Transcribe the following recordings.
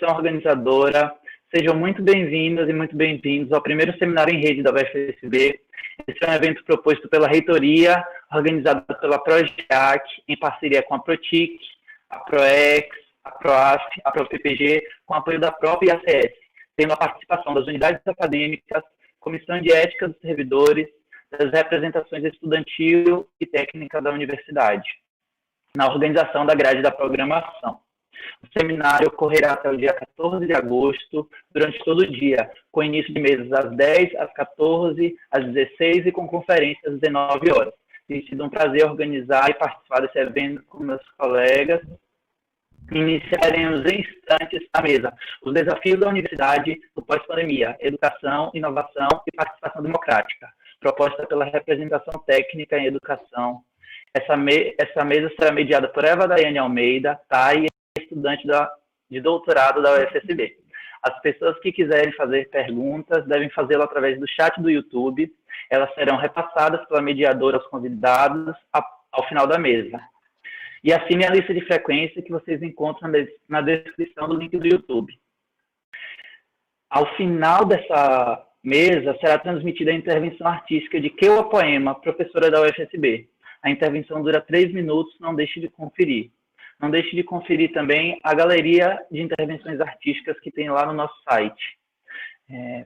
comissão organizadora, sejam muito bem-vindas e muito bem-vindos ao primeiro seminário em rede da UFSB. Esse é um evento proposto pela reitoria, organizado pela PROGEAC, em parceria com a PROTIC, a PROEX, a PROAF, a PROPPG, com apoio da própria IACS, tendo a participação das unidades acadêmicas, comissão de ética dos servidores, das representações estudantil e técnica da universidade, na organização da grade da programação. O seminário ocorrerá até o dia 14 de agosto, durante todo o dia, com início de mesas às 10, às 14, às 16 e com conferências às 19 horas. Tem sido um prazer organizar e participar desse evento com meus colegas. Iniciaremos em instantes a mesa. Os desafios da universidade no pós-pandemia, educação, inovação e participação democrática, proposta pela representação técnica em educação. Essa mesa será mediada por Eva Daiane Almeida, TAI, estudante de doutorado da UFSB. As pessoas que quiserem fazer perguntas devem fazê-lo através do chat do YouTube. Elas serão repassadas pela mediadora aos convidados ao final da mesa. E assine a lista de frequência que vocês encontram na descrição do link do YouTube. Ao final dessa mesa, será transmitida a intervenção artística de Keua Poema, professora da UFSB. A intervenção dura 3 minutos, não deixe de conferir. Não deixe de conferir também a galeria de intervenções artísticas que tem lá no nosso site.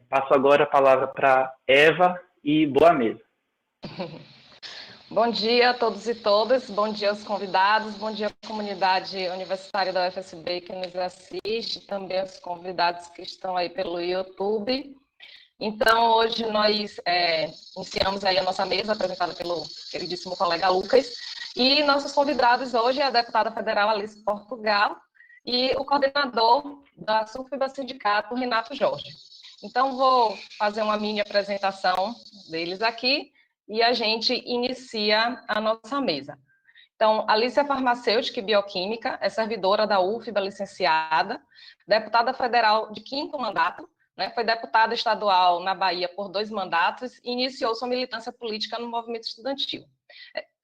Passo agora a palavra para Eva e boa mesa. Bom dia a todos e todas, bom dia aos convidados, bom dia à comunidade universitária da UFSB que nos assiste, também aos convidados que estão aí pelo YouTube. Então, hoje nós iniciamos aí a nossa mesa, apresentada pelo queridíssimo colega Lucas, e nossos convidados hoje é a deputada federal Alice Portugal e o coordenador da SUFBA Sindicato, Renato Jorge. Então, vou fazer uma mini apresentação deles aqui, e a gente inicia a nossa mesa. Então, Alice é farmacêutica e bioquímica, é servidora da UFBA, licenciada, deputada federal de 5º mandato, né, foi deputada estadual na Bahia por 2 mandatos e iniciou sua militância política no movimento estudantil.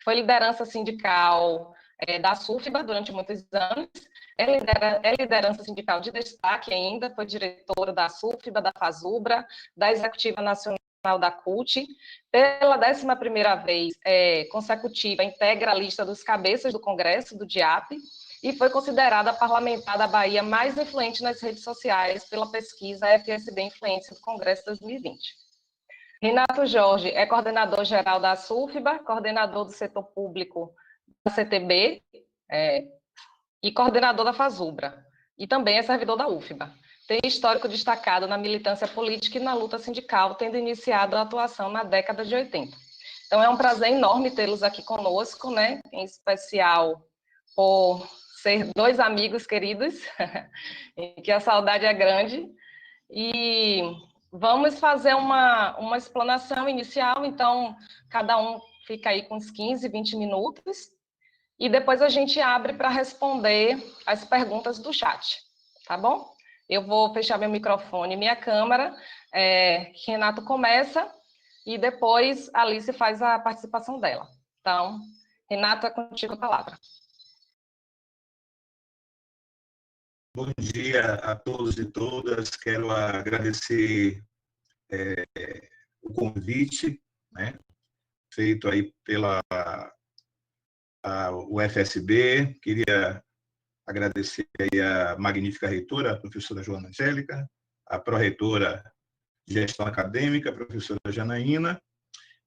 Foi liderança sindical da SUFBA durante muitos anos, é liderança sindical de destaque ainda, foi diretora da SUFBA, da FASUBRA, da Executiva Nacional da CUT, pela 11ª vez consecutiva, integra a lista dos cabeças do Congresso, do DIAP, e foi considerada a parlamentar da Bahia mais influente nas redes sociais pela pesquisa FSB Influência do Congresso 2020. Renato Jorge é coordenador-geral da SUFBA, coordenador do setor público da CTB e coordenador da FASUBRA, e também é servidor da UFBA. Tem histórico destacado na militância política e na luta sindical, tendo iniciado a atuação na década de 80. Então, é um prazer enorme tê-los aqui conosco, né? Em especial por ser 2 amigos queridos, que a saudade é grande. E vamos fazer uma explanação inicial, então, cada um fica aí com uns 15, 20 minutos, e depois a gente abre para responder as perguntas do chat, tá bom? Eu vou fechar meu microfone e minha câmera, Renato começa, e depois a Alice faz a participação dela. Então, Renato, é contigo a palavra. Bom dia a todos e todas. Quero agradecer o convite, né, feito aí pela UFSB. Queria agradecer aí a magnífica reitora, a professora Joana Angélica, a pró-reitora de Gestão Acadêmica, a professora Janaína,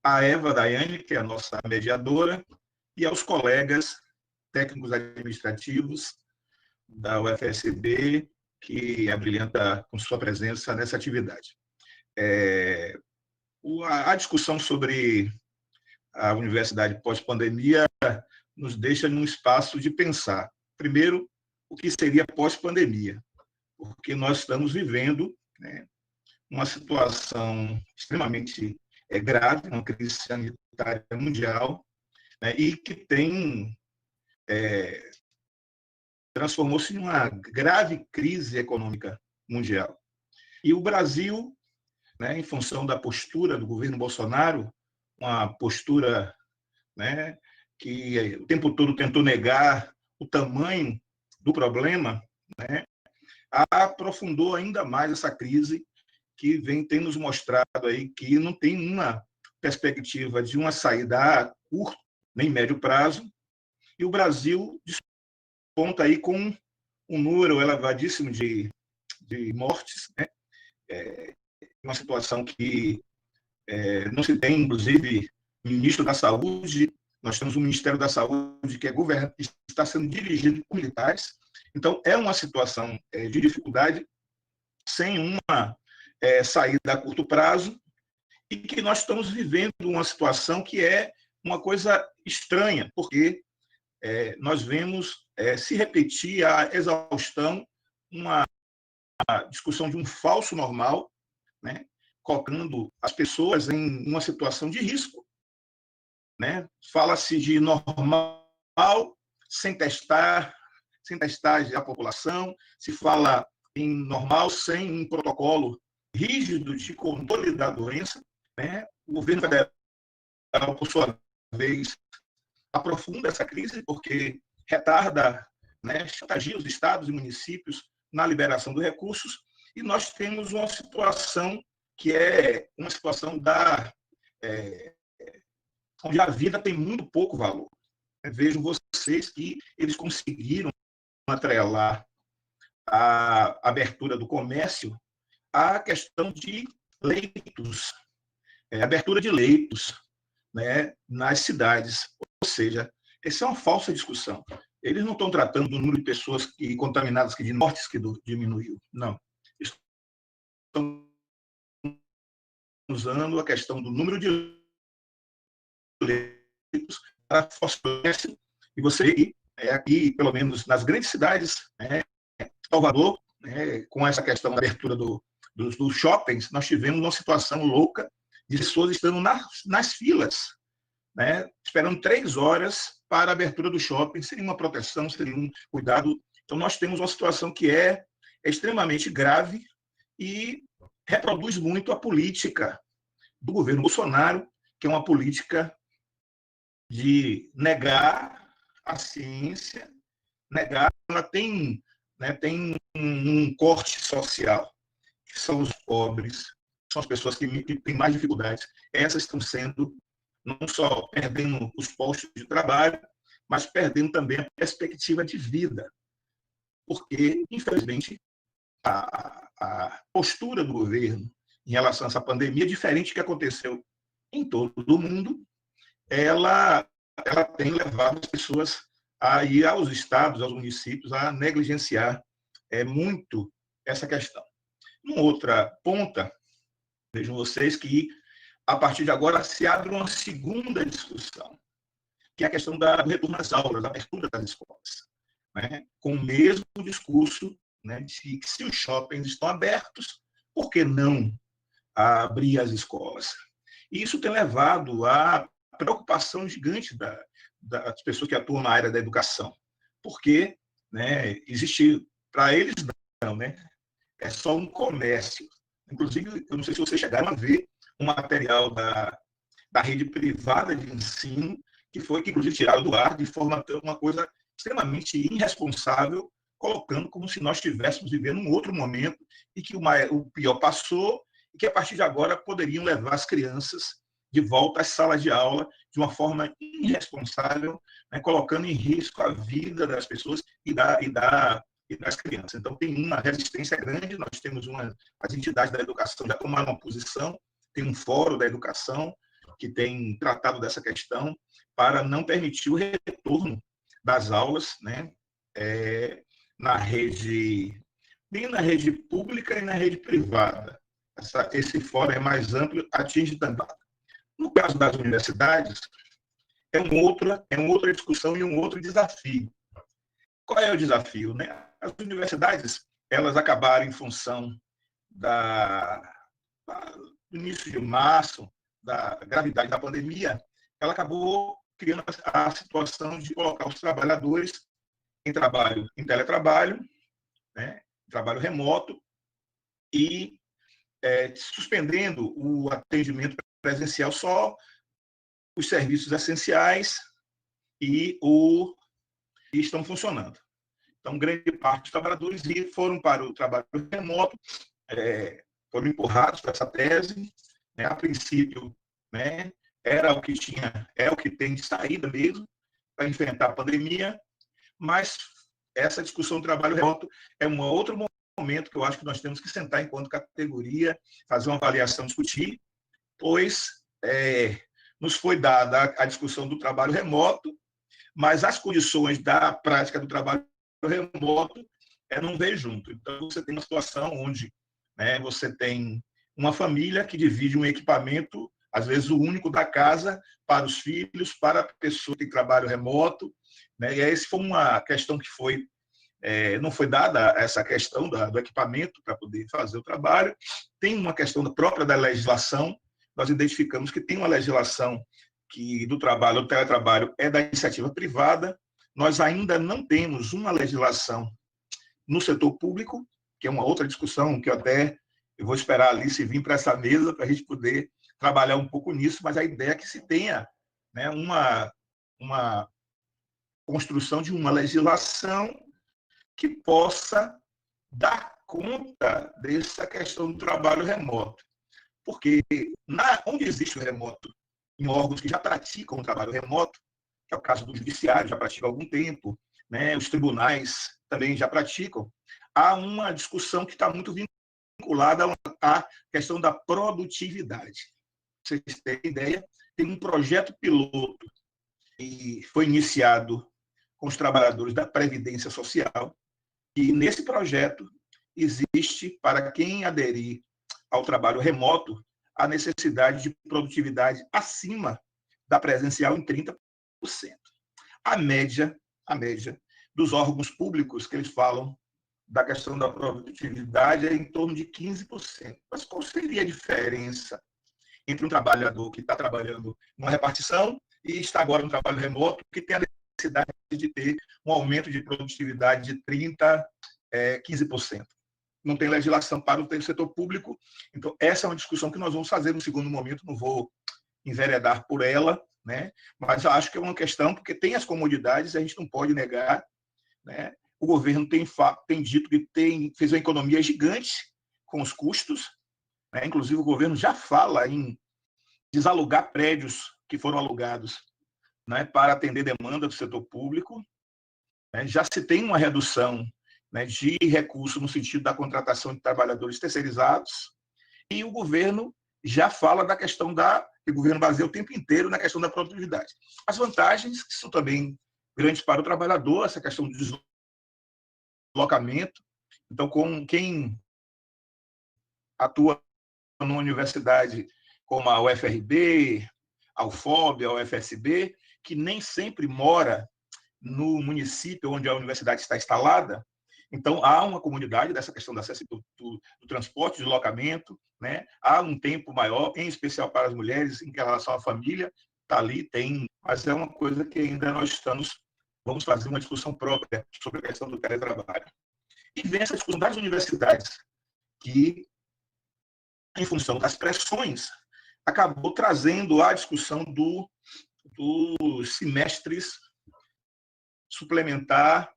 a Eva Daiane, que é a nossa mediadora, e aos colegas técnicos administrativos da UFSB, que abrilhanta com sua presença nessa atividade. A discussão sobre a universidade pós-pandemia nos deixa num espaço de pensar, primeiro, o que seria pós-pandemia, porque nós estamos vivendo, né, uma situação extremamente grave, uma crise sanitária mundial, né, e que transformou-se em uma grave crise econômica mundial. E o Brasil, né, em função da postura do governo Bolsonaro, uma postura, né, que o tempo todo tentou negar o tamanho do problema, né, aprofundou ainda mais essa crise que vem nos mostrado aí que não tem uma perspectiva de uma saída a curto nem médio prazo, e o Brasil desponta aí com um número elevadíssimo de mortes, né? Uma situação que não se tem, inclusive, ministro da Saúde, nós temos um Ministério da Saúde que está sendo dirigido por militares, então é uma situação de dificuldade, sem uma saída a curto prazo, e que nós estamos vivendo uma situação que é uma coisa estranha, porque nós vemos se repetir a exaustão uma discussão de um falso normal, né, colocando as pessoas em uma situação de risco, né? Fala-se de normal sem testar a população, se fala em normal sem um protocolo rígido de controle da doença, né? O governo federal, por sua vez, aprofunda essa crise porque retarda, né, chantageia os estados e municípios na liberação de recursos, e nós temos uma situação que é uma situação onde a vida tem muito pouco valor. Vejam vocês que eles conseguiram atrelar a abertura do comércio à questão de leitos, abertura de leitos, né, nas cidades. Ou seja, essa é uma falsa discussão. Eles não estão tratando do número de pessoas contaminadas, de mortes que diminuiu. Não. Estão usando a questão do número de leitos para fosforescência. E você aqui, pelo menos nas grandes cidades, Salvador, com essa questão da abertura dos shoppings, nós tivemos uma situação louca de pessoas estando nas filas, né, esperando 3 horas para a abertura do shopping, sem uma proteção, sem um cuidado. Então, nós temos uma situação que é extremamente grave e reproduz muito a política do governo Bolsonaro, que é uma política de negar a ciência, ela tem um corte social, que são os pobres, são as pessoas que têm mais dificuldades. Essas estão sendo não só perdendo os postos de trabalho, mas perdendo também a perspectiva de vida. Porque, infelizmente, a postura do governo em relação a essa pandemia, diferente do que aconteceu em todo o mundo, ela tem levado as pessoas a ir aos estados, aos municípios, a negligenciar muito essa questão. Uma outra ponta, vejam vocês que a partir de agora se abre uma segunda discussão, que é a questão do retorno às aulas, da abertura das escolas, né? Com o mesmo discurso, né, de que se os shoppings estão abertos, por que não abrir as escolas? E isso tem levado a preocupação gigante das pessoas que atuam na área da educação, porque, né, existe, para eles não, né, é só um comércio. Inclusive, eu não sei se vocês chegaram a ver um material da rede privada de ensino, que inclusive, tiraram do ar de forma uma coisa extremamente irresponsável, colocando como se nós estivéssemos vivendo um outro momento e que o pior passou e que, a partir de agora, poderiam levar as crianças de volta às salas de aula de uma forma irresponsável, né, colocando em risco a vida das pessoas e das crianças. Então, tem uma resistência grande, nós temos as entidades da educação já tomaram uma posição, tem um fórum da educação que tem tratado dessa questão para não permitir o retorno das aulas, né, nem na rede pública e na rede privada. Esse fórum é mais amplo, atinge também. No caso das universidades, é uma outra discussão e um outro desafio. Qual é o desafio, né? As universidades, elas acabaram em função do início de março, da gravidade da pandemia, ela acabou criando a situação de colocar os trabalhadores em teletrabalho, né, trabalho remoto, e suspendendo o atendimento presencial, só os serviços essenciais e estão funcionando. Então, grande parte dos trabalhadores foram para o trabalho remoto, foram empurrados para essa tese, né? A princípio, né, era o que tinha, é o que tem de saída mesmo para enfrentar a pandemia, mas essa discussão do trabalho remoto é um outro momento que eu acho que nós temos que sentar enquanto categoria, fazer uma avaliação, discutir, pois nos foi dada a discussão do trabalho remoto, mas as condições da prática do trabalho remoto não vem junto. Então, você tem uma situação onde, né, você tem uma família que divide um equipamento, às vezes o único da casa, para os filhos, para a pessoa que tem trabalho remoto, né? E essa foi uma questão que não foi dada, essa questão do equipamento para poder fazer o trabalho. Tem uma questão própria da legislação. Nós identificamos que tem uma legislação que do teletrabalho é da iniciativa privada. Nós ainda não temos uma legislação no setor público, que é uma outra discussão que eu vou esperar ali se vir para essa mesa para a gente poder trabalhar um pouco nisso, mas a ideia é que se tenha, né, uma construção de uma legislação que possa dar conta dessa questão do trabalho remoto. Porque onde existe o remoto, em órgãos que já praticam o trabalho remoto, que é o caso do judiciário, já pratica há algum tempo, né, os tribunais também já praticam, há uma discussão que está muito vinculada à questão da produtividade. Vocês têm ideia, tem um projeto piloto que foi iniciado com os trabalhadores da Previdência Social, e nesse projeto existe, para quem aderir ao trabalho remoto, a necessidade de produtividade acima da presencial em 30%. A média dos órgãos públicos que eles falam da questão da produtividade é em torno de 15%. Mas qual seria a diferença entre um trabalhador que está trabalhando numa repartição e está agora no trabalho remoto, que tem a necessidade de ter um aumento de produtividade de 30%, 15%? Não tem legislação para o setor público. Então, essa é uma discussão que nós vamos fazer no segundo momento, não vou enveredar por ela, né? Mas eu acho que é uma questão, porque tem as comodidades, a gente não pode negar, né? O governo tem dito que fez uma economia gigante com os custos, né? Inclusive, o governo já fala em desalugar prédios que foram alugados, né, para atender demanda do setor público, né? Já se tem uma redução, né, de recursos no sentido da contratação de trabalhadores terceirizados, e o governo já fala da questão que o governo baseia o tempo inteiro na questão da produtividade. As vantagens, que são também grandes para o trabalhador, essa questão do deslocamento. Então, com quem atua numa universidade como a UFRB, a UFOB, a UFSB, que nem sempre mora no município onde a universidade está instalada. Então, há uma comunidade dessa questão do acesso do transporte, do deslocamento, né? Há um tempo maior, em especial para as mulheres, em relação à família, está ali, mas é uma coisa que ainda vamos fazer uma discussão própria sobre a questão do teletrabalho. E vem essa discussão das universidades, que, em função das pressões, acabou trazendo a discussão dos semestres suplementar.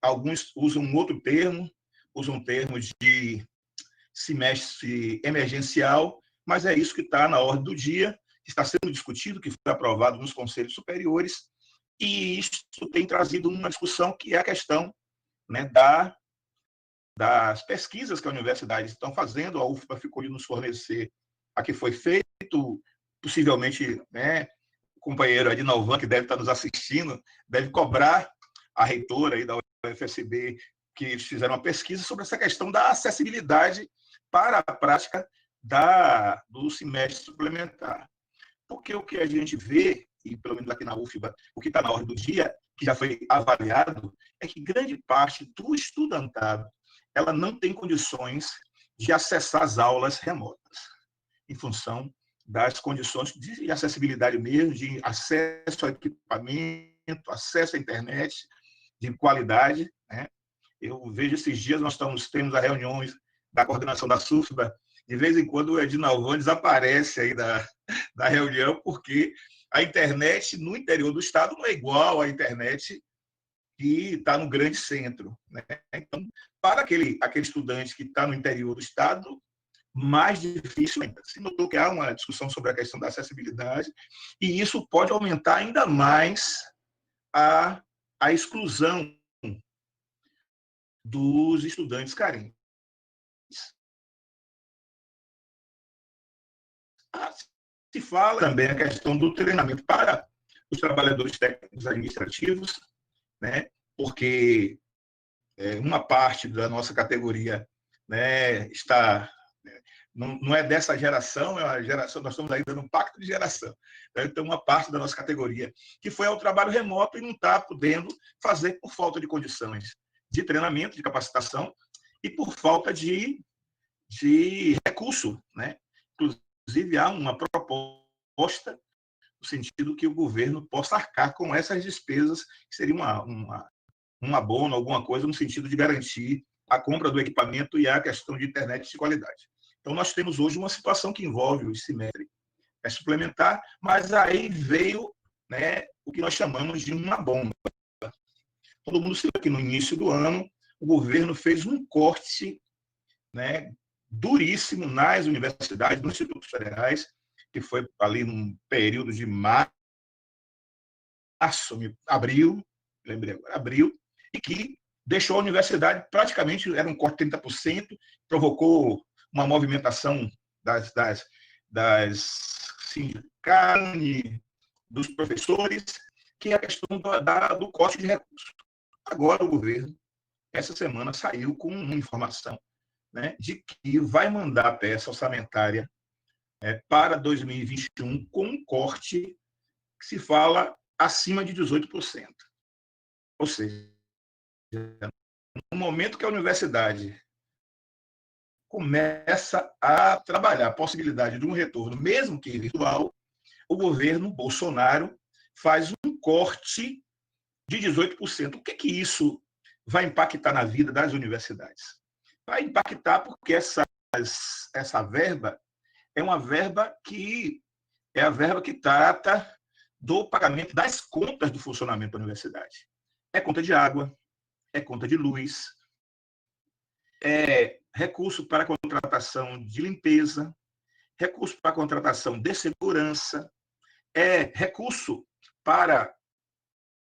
Alguns usam um outro termo, usam um termo de semestre emergencial, mas é isso que está na ordem do dia, que está sendo discutido, que foi aprovado nos conselhos superiores, e isso tem trazido uma discussão que é a questão, né, das pesquisas que as universidades estão fazendo. A UFBA ficou de nos fornecer a que foi feito, possivelmente, né, o companheiro Adinalvan, que deve estar nos assistindo, deve cobrar a reitora aí da UFSB, que eles fizeram uma pesquisa sobre essa questão da acessibilidade para a prática do semestre suplementar. Porque o que a gente vê, e pelo menos aqui na UFBA, o que está na ordem do dia, que já foi avaliado, é que grande parte do estudantado ela não tem condições de acessar as aulas remotas, em função das condições de acessibilidade mesmo, de acesso ao equipamento, acesso à internet, de qualidade, né? Eu vejo esses dias, nós temos as reuniões da coordenação da SUFBA, de vez em quando o Edinalvan desaparece aí da reunião, porque a internet no interior do estado não é igual à internet que está no grande centro, né? Então, para aquele estudante que está no interior do estado, mais difícil ainda. Se notou que há uma discussão sobre a questão da acessibilidade, e isso pode aumentar ainda mais a exclusão dos estudantes carentes. Se fala também a questão do treinamento para os trabalhadores técnicos administrativos, né? Porque uma parte da nossa categoria, né, está não é dessa geração, é uma geração, nós estamos ainda num pacto de geração. Então, uma parte da nossa categoria que foi ao trabalho remoto e não está podendo fazer por falta de condições de treinamento, de capacitação e por falta de recurso, né? Inclusive, há uma proposta no sentido que o governo possa arcar com essas despesas, que seria um abono, alguma coisa, no sentido de garantir a compra do equipamento e a questão de internet de qualidade. Então, nós temos hoje uma situação que envolve o ICMETRE suplementar, mas aí veio, né, o que nós chamamos de uma bomba. Todo mundo sabe que no início do ano o governo fez um corte, né, duríssimo nas universidades, nos institutos federais, que foi ali num período de abril, lembrei agora, abril, e que deixou a universidade praticamente, era um corte de 30%, provocou uma movimentação das sindicatos, dos professores, que é a questão do corte de recursos. Agora o governo, essa semana, saiu com uma informação, né, de que vai mandar a peça orçamentária para 2021 com um corte que se fala acima de 18%. Ou seja, no momento que a universidade começa a trabalhar a possibilidade de um retorno, mesmo que virtual, o governo Bolsonaro faz um corte de 18%. O que isso vai impactar na vida das universidades? Vai impactar porque essa verba é uma verba que é a verba que trata do pagamento das contas do funcionamento da universidade. É conta de água, é conta de luz, é recurso para contratação de limpeza, recurso para contratação de segurança, é recurso para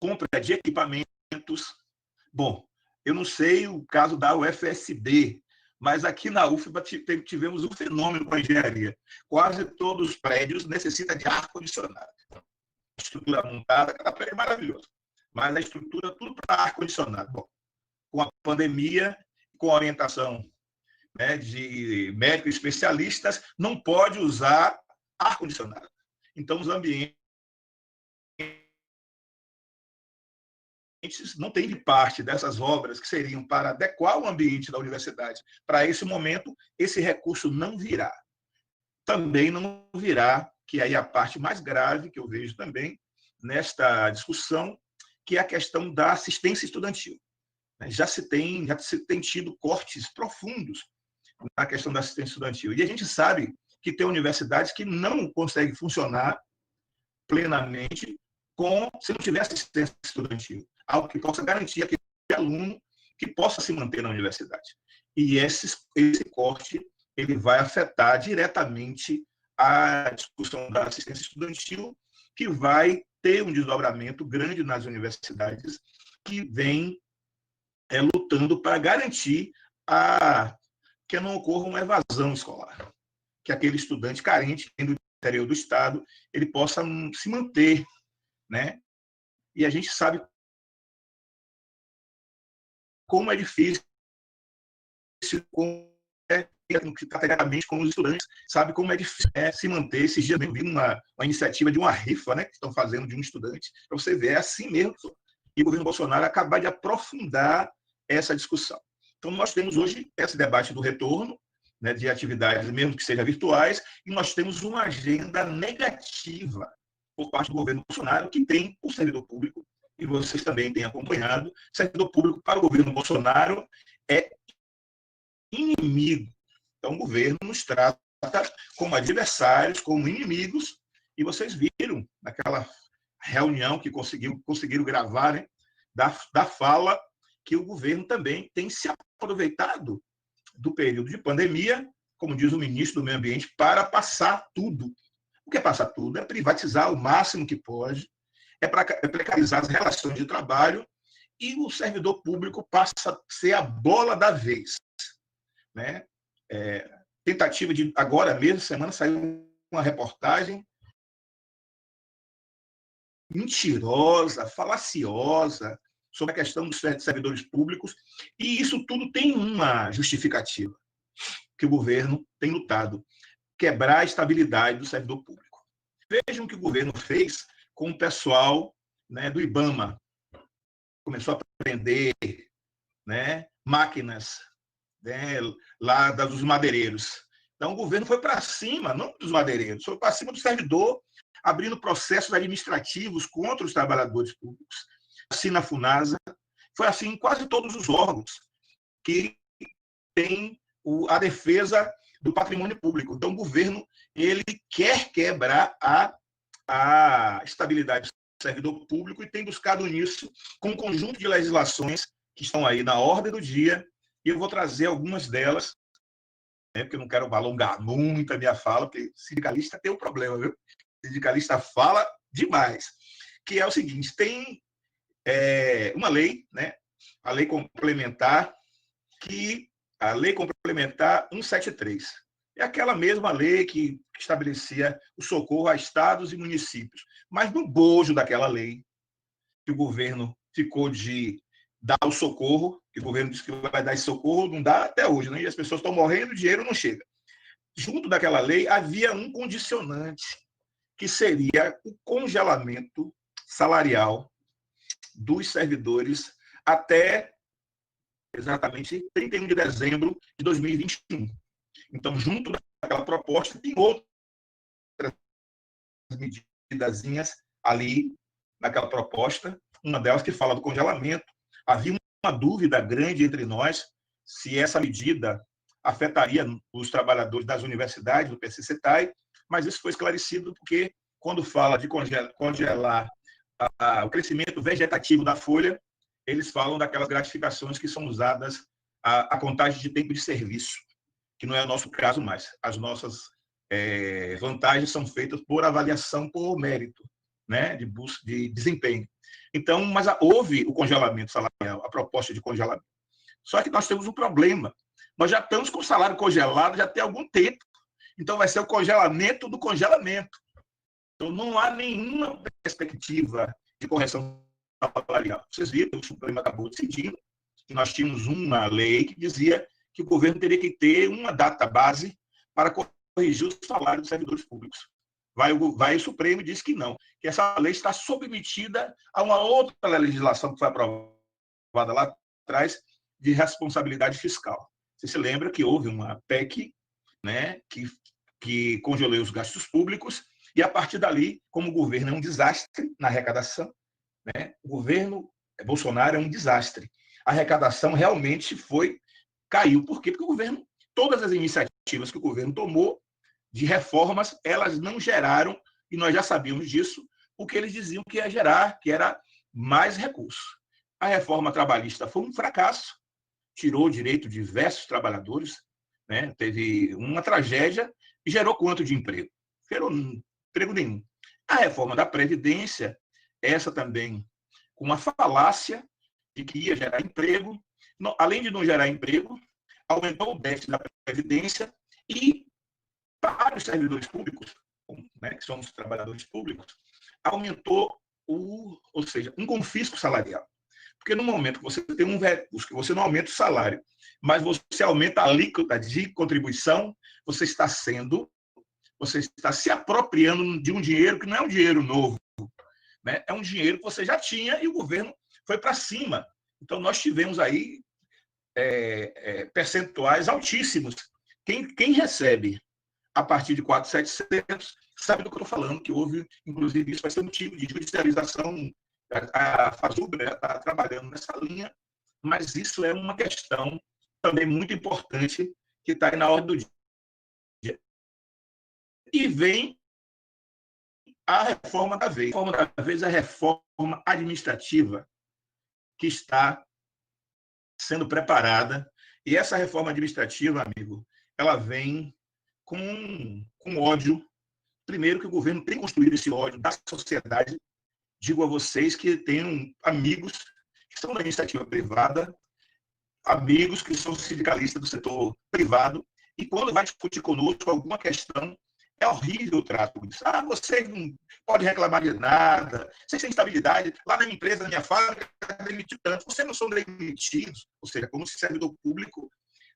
compra de equipamentos. Bom, eu não sei o caso da UFSB, mas aqui na UFBA tivemos um fenômeno com a engenharia. Quase todos os prédios necessitam de ar-condicionado. A estrutura montada, cada prédio é maravilhoso, mas a estrutura tudo para ar-condicionado. Bom, com a pandemia, com a orientação, né, de médicos especialistas, não pode usar ar-condicionado. Então, os ambientes não tem de parte dessas obras que seriam para adequar o ambiente da universidade. Para esse momento, esse recurso não virá. Também não virá, que aí é a parte mais grave que eu vejo também nesta discussão, que é a questão da assistência estudantil. Já se tem tido cortes profundos na questão da assistência estudantil. E a gente sabe que tem universidades que não conseguem funcionar plenamente se não tiver assistência estudantil, algo que possa garantir aquele aluno que possa se manter na universidade. E esse corte ele vai afetar diretamente a discussão da assistência estudantil, que vai ter um desdobramento grande nas universidades que vem lutando para garantir que não ocorra uma evasão escolar, que aquele estudante carente do interior do estado ele possa se manter, né? E a gente sabe como é difícil, diretamente com os estudantes, sabe como é difícil se manter. Esses dias eu vi uma iniciativa de uma rifa, né, que estão fazendo de um estudante, para você ver, é assim mesmo. E o governo Bolsonaro acabar de aprofundar essa discussão. Então, nós temos hoje esse debate do retorno, né, de atividades, mesmo que sejam virtuais, e nós temos uma agenda negativa por parte do governo Bolsonaro, que tem o servidor público, e vocês também têm acompanhado, o servidor público para o governo Bolsonaro é inimigo. Então, o governo nos trata como adversários, como inimigos, e vocês viram naquela reunião que conseguiram gravar, né, da fala que o governo também tem se aproveitado do período de pandemia, como diz o ministro do Meio Ambiente, para passar tudo. O que é passar tudo? É privatizar o máximo que pode, é precarizar as relações de trabalho, e o servidor público passa a ser a bola da vez. Né? Tentativa de, agora mesmo, semana, saiu uma reportagem mentirosa, falaciosa, sobre a questão dos servidores públicos, e isso tudo tem uma justificativa, que o governo tem lutado: quebrar a estabilidade do servidor público. Vejam o que o governo fez com o pessoal, né, do IBAMA. Começou a prender, né, máquinas, né, lá dos madeireiros. Então, o governo foi para cima, não dos madeireiros, foi para cima do servidor, abrindo processos administrativos contra os trabalhadores públicos. Assim na FUNASA, foi assim em quase todos os órgãos que têm a defesa do patrimônio público. Então, o governo ele quer quebrar a estabilidade do servidor público e tem buscado nisso com um conjunto de legislações que estão aí na ordem do dia, e eu vou trazer algumas delas, né, porque eu não quero alongar muito a minha fala, porque sindicalista tem um problema, viu? Sindicalista fala demais, que é o seguinte: tem uma lei, né, a lei complementar, a lei complementar 173. É aquela mesma lei que estabelecia o socorro a estados e municípios. Mas no bojo daquela lei, que o governo ficou de dar o socorro, que o governo disse que vai dar esse socorro, não dá até hoje, né? E as pessoas estão morrendo, o dinheiro não chega. Junto daquela lei, havia um condicionante, que seria o congelamento salarial dos servidores até exatamente 31 de dezembro de 2021. Então, junto daquela proposta, tem outras medidazinhas ali naquela proposta, uma delas que fala do congelamento. Havia uma dúvida grande entre nós se essa medida afetaria os trabalhadores das universidades, do PCCETAI, mas isso foi esclarecido porque, quando fala de congelar o crescimento vegetativo da folha, eles falam daquelas gratificações que são usadas a contagem de tempo de serviço, que não é o nosso caso mais. As nossas vantagens são feitas por avaliação por mérito, né, de desempenho. Então, mas houve o congelamento salarial, a proposta de congelamento. Só que nós temos um problema. Nós já estamos com o salário congelado já tem algum tempo. Então, vai ser o congelamento do congelamento. Então, não há nenhuma perspectiva de correção salarial. Vocês viram, o Supremo acabou decidindo que nós tínhamos uma lei que dizia que o governo teria que ter uma data base para corrigir os salários dos servidores públicos. Vai o Supremo e diz que não, que essa lei está submetida a uma outra legislação que foi aprovada lá atrás de responsabilidade fiscal. Você se lembra que houve uma PEC, né, que congelou os gastos públicos, e a partir dali, como o governo é um desastre na arrecadação, né, o governo Bolsonaro é um desastre. A arrecadação realmente caiu. Por quê? Porque o governo, todas as iniciativas que o governo tomou de reformas, elas não geraram, e nós já sabíamos disso, o que eles diziam que ia gerar, que era mais recursos. A reforma trabalhista foi um fracasso, tirou o direito de diversos trabalhadores, né? Teve uma tragédia e gerou quanto de emprego? Gerou emprego nenhum. A reforma da Previdência, essa também, com uma falácia de que ia gerar emprego, além de não gerar emprego, aumentou o déficit da Previdência e, para os servidores públicos, né, que são os trabalhadores públicos, aumentou ou seja, um confisco salarial. Porque no momento que você tem que você não aumenta o salário, mas você aumenta a alíquota de contribuição, você está se apropriando de um dinheiro que não é um dinheiro novo, né? É um dinheiro que você já tinha e o governo foi para cima. Então, nós tivemos aí percentuais altíssimos. Quem recebe a partir de 4.700 sabe do que eu estou falando, que houve, inclusive, isso vai ser motivo de judicialização. A FASUB está trabalhando nessa linha, mas isso é uma questão também muito importante que está aí na ordem do dia. E vem a reforma da vez. A reforma da vez é a reforma administrativa, que está sendo preparada. E essa reforma administrativa, amigo, ela vem com ódio. Primeiro, que o governo tem construído esse ódio da sociedade. Digo a vocês que tenham amigos que são da iniciativa privada, amigos que são sindicalistas do setor privado, e quando vai discutir conosco alguma questão, é horrível o trato. Vocês não podem reclamar de nada, vocês têm estabilidade. Lá na minha empresa, na minha fábrica, demitiu tanto. Vocês não são demitidos. Ou seja, como se o servidor público,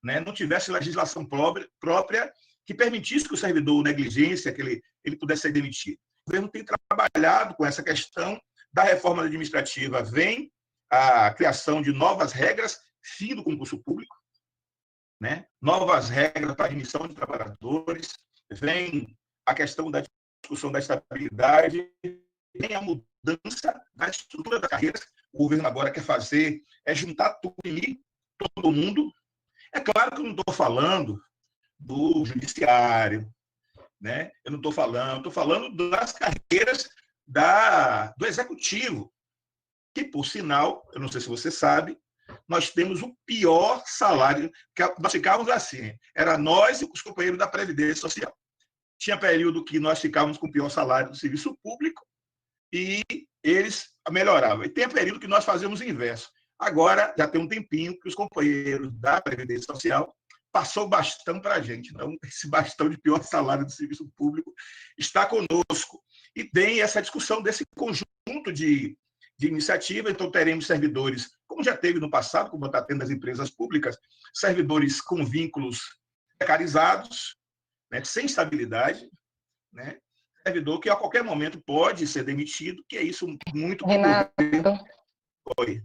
né, não tivesse legislação própria que permitisse que o servidor, negligência, que ele pudesse ser demitido. O governo tem trabalhado com essa questão da reforma administrativa. Vem a criação de novas regras, fim do concurso público, né? Novas regras para admissão de trabalhadores, vem a questão da discussão da estabilidade, vem a mudança da estrutura das carreiras. O governo agora quer fazer, juntar tudo em todo mundo. É claro que eu não estou falando do judiciário, né? Eu não estou falando das carreiras do executivo, que, por sinal, eu não sei se você sabe, nós temos o pior salário, que nós ficávamos assim, era nós e os companheiros da Previdência Social. Tinha período que nós ficávamos com o pior salário do serviço público e eles melhoravam. E tem período que nós fazemos o inverso. Agora, já tem um tempinho que os companheiros da Previdência Social passou o bastão para a gente. Então, esse bastão de pior salário do serviço público está conosco. E tem essa discussão desse conjunto de iniciativa. Então, teremos servidores, como já teve no passado, como está tendo nas empresas públicas, servidores com vínculos precarizados, né, sem estabilidade, né, servidor que a qualquer momento pode ser demitido, que é isso muito... Renato, Oi.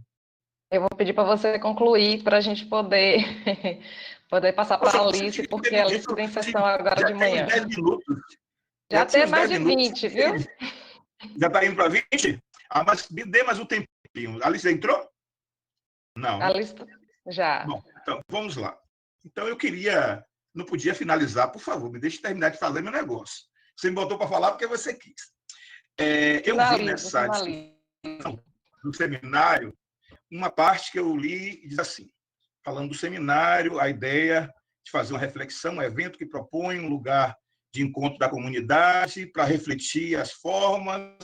Eu vou pedir para você concluir para a gente poder passar para a Alice, porque a Alice tem sessão agora de manhã. Já tem 10 minutos. Já tem mais de 20, viu? Já está indo para 20? Mas me dê mais um tempinho. A Alice entrou? Não. A Alice já. Bom, então, vamos lá. Então, eu queria... Não podia finalizar, por favor, me deixe terminar de fazer meu negócio. Você me botou para falar porque você quis. Eu vi nessa discussão do seminário uma parte que eu li e diz assim, falando do seminário, a ideia de fazer uma reflexão, um evento que propõe um lugar de encontro da comunidade para refletir as formas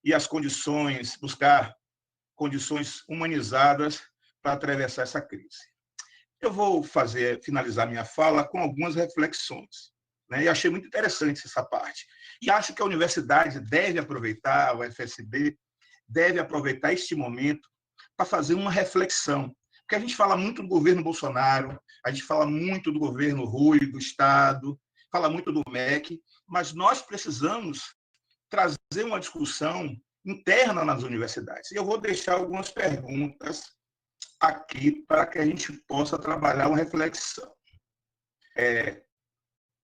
e as condições, buscar condições humanizadas para atravessar essa crise. Eu vou finalizar minha fala com algumas reflexões, né? E achei muito interessante essa parte. E acho que a universidade deve aproveitar, a UFSB deve aproveitar este momento para fazer uma reflexão. Porque a gente fala muito do governo Bolsonaro, a gente fala muito do governo Rui, do Estado, fala muito do MEC, mas nós precisamos trazer uma discussão interna nas universidades. E eu vou deixar algumas perguntas aqui para que a gente possa trabalhar uma reflexão.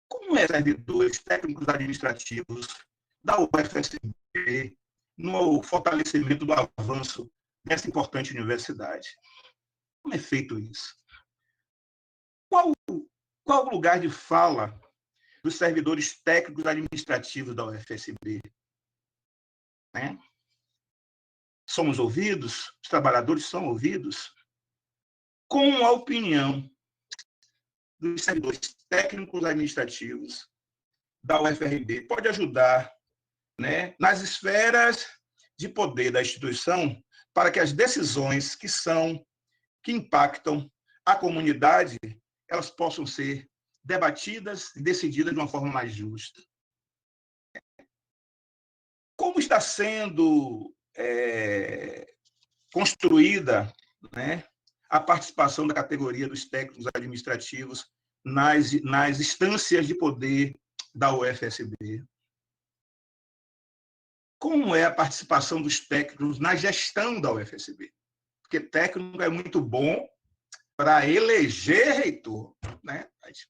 Como servidores técnicos administrativos da UFSB no fortalecimento do avanço dessa importante universidade? Como é feito isso? Qual o lugar de fala dos servidores técnicos administrativos da UFSB? Né? Somos ouvidos? Os trabalhadores são ouvidos? Com a opinião dos servidores técnicos administrativos da UFRB, pode ajudar, né, nas esferas de poder da instituição para que as decisões que impactam a comunidade, elas possam ser debatidas e decididas de uma forma mais justa. Como está sendo construída, né, a participação da categoria dos técnicos administrativos nas instâncias de poder da UFSB? Como é a participação dos técnicos na gestão da UFSB? Porque técnico é muito bom para eleger reitor, né? A gente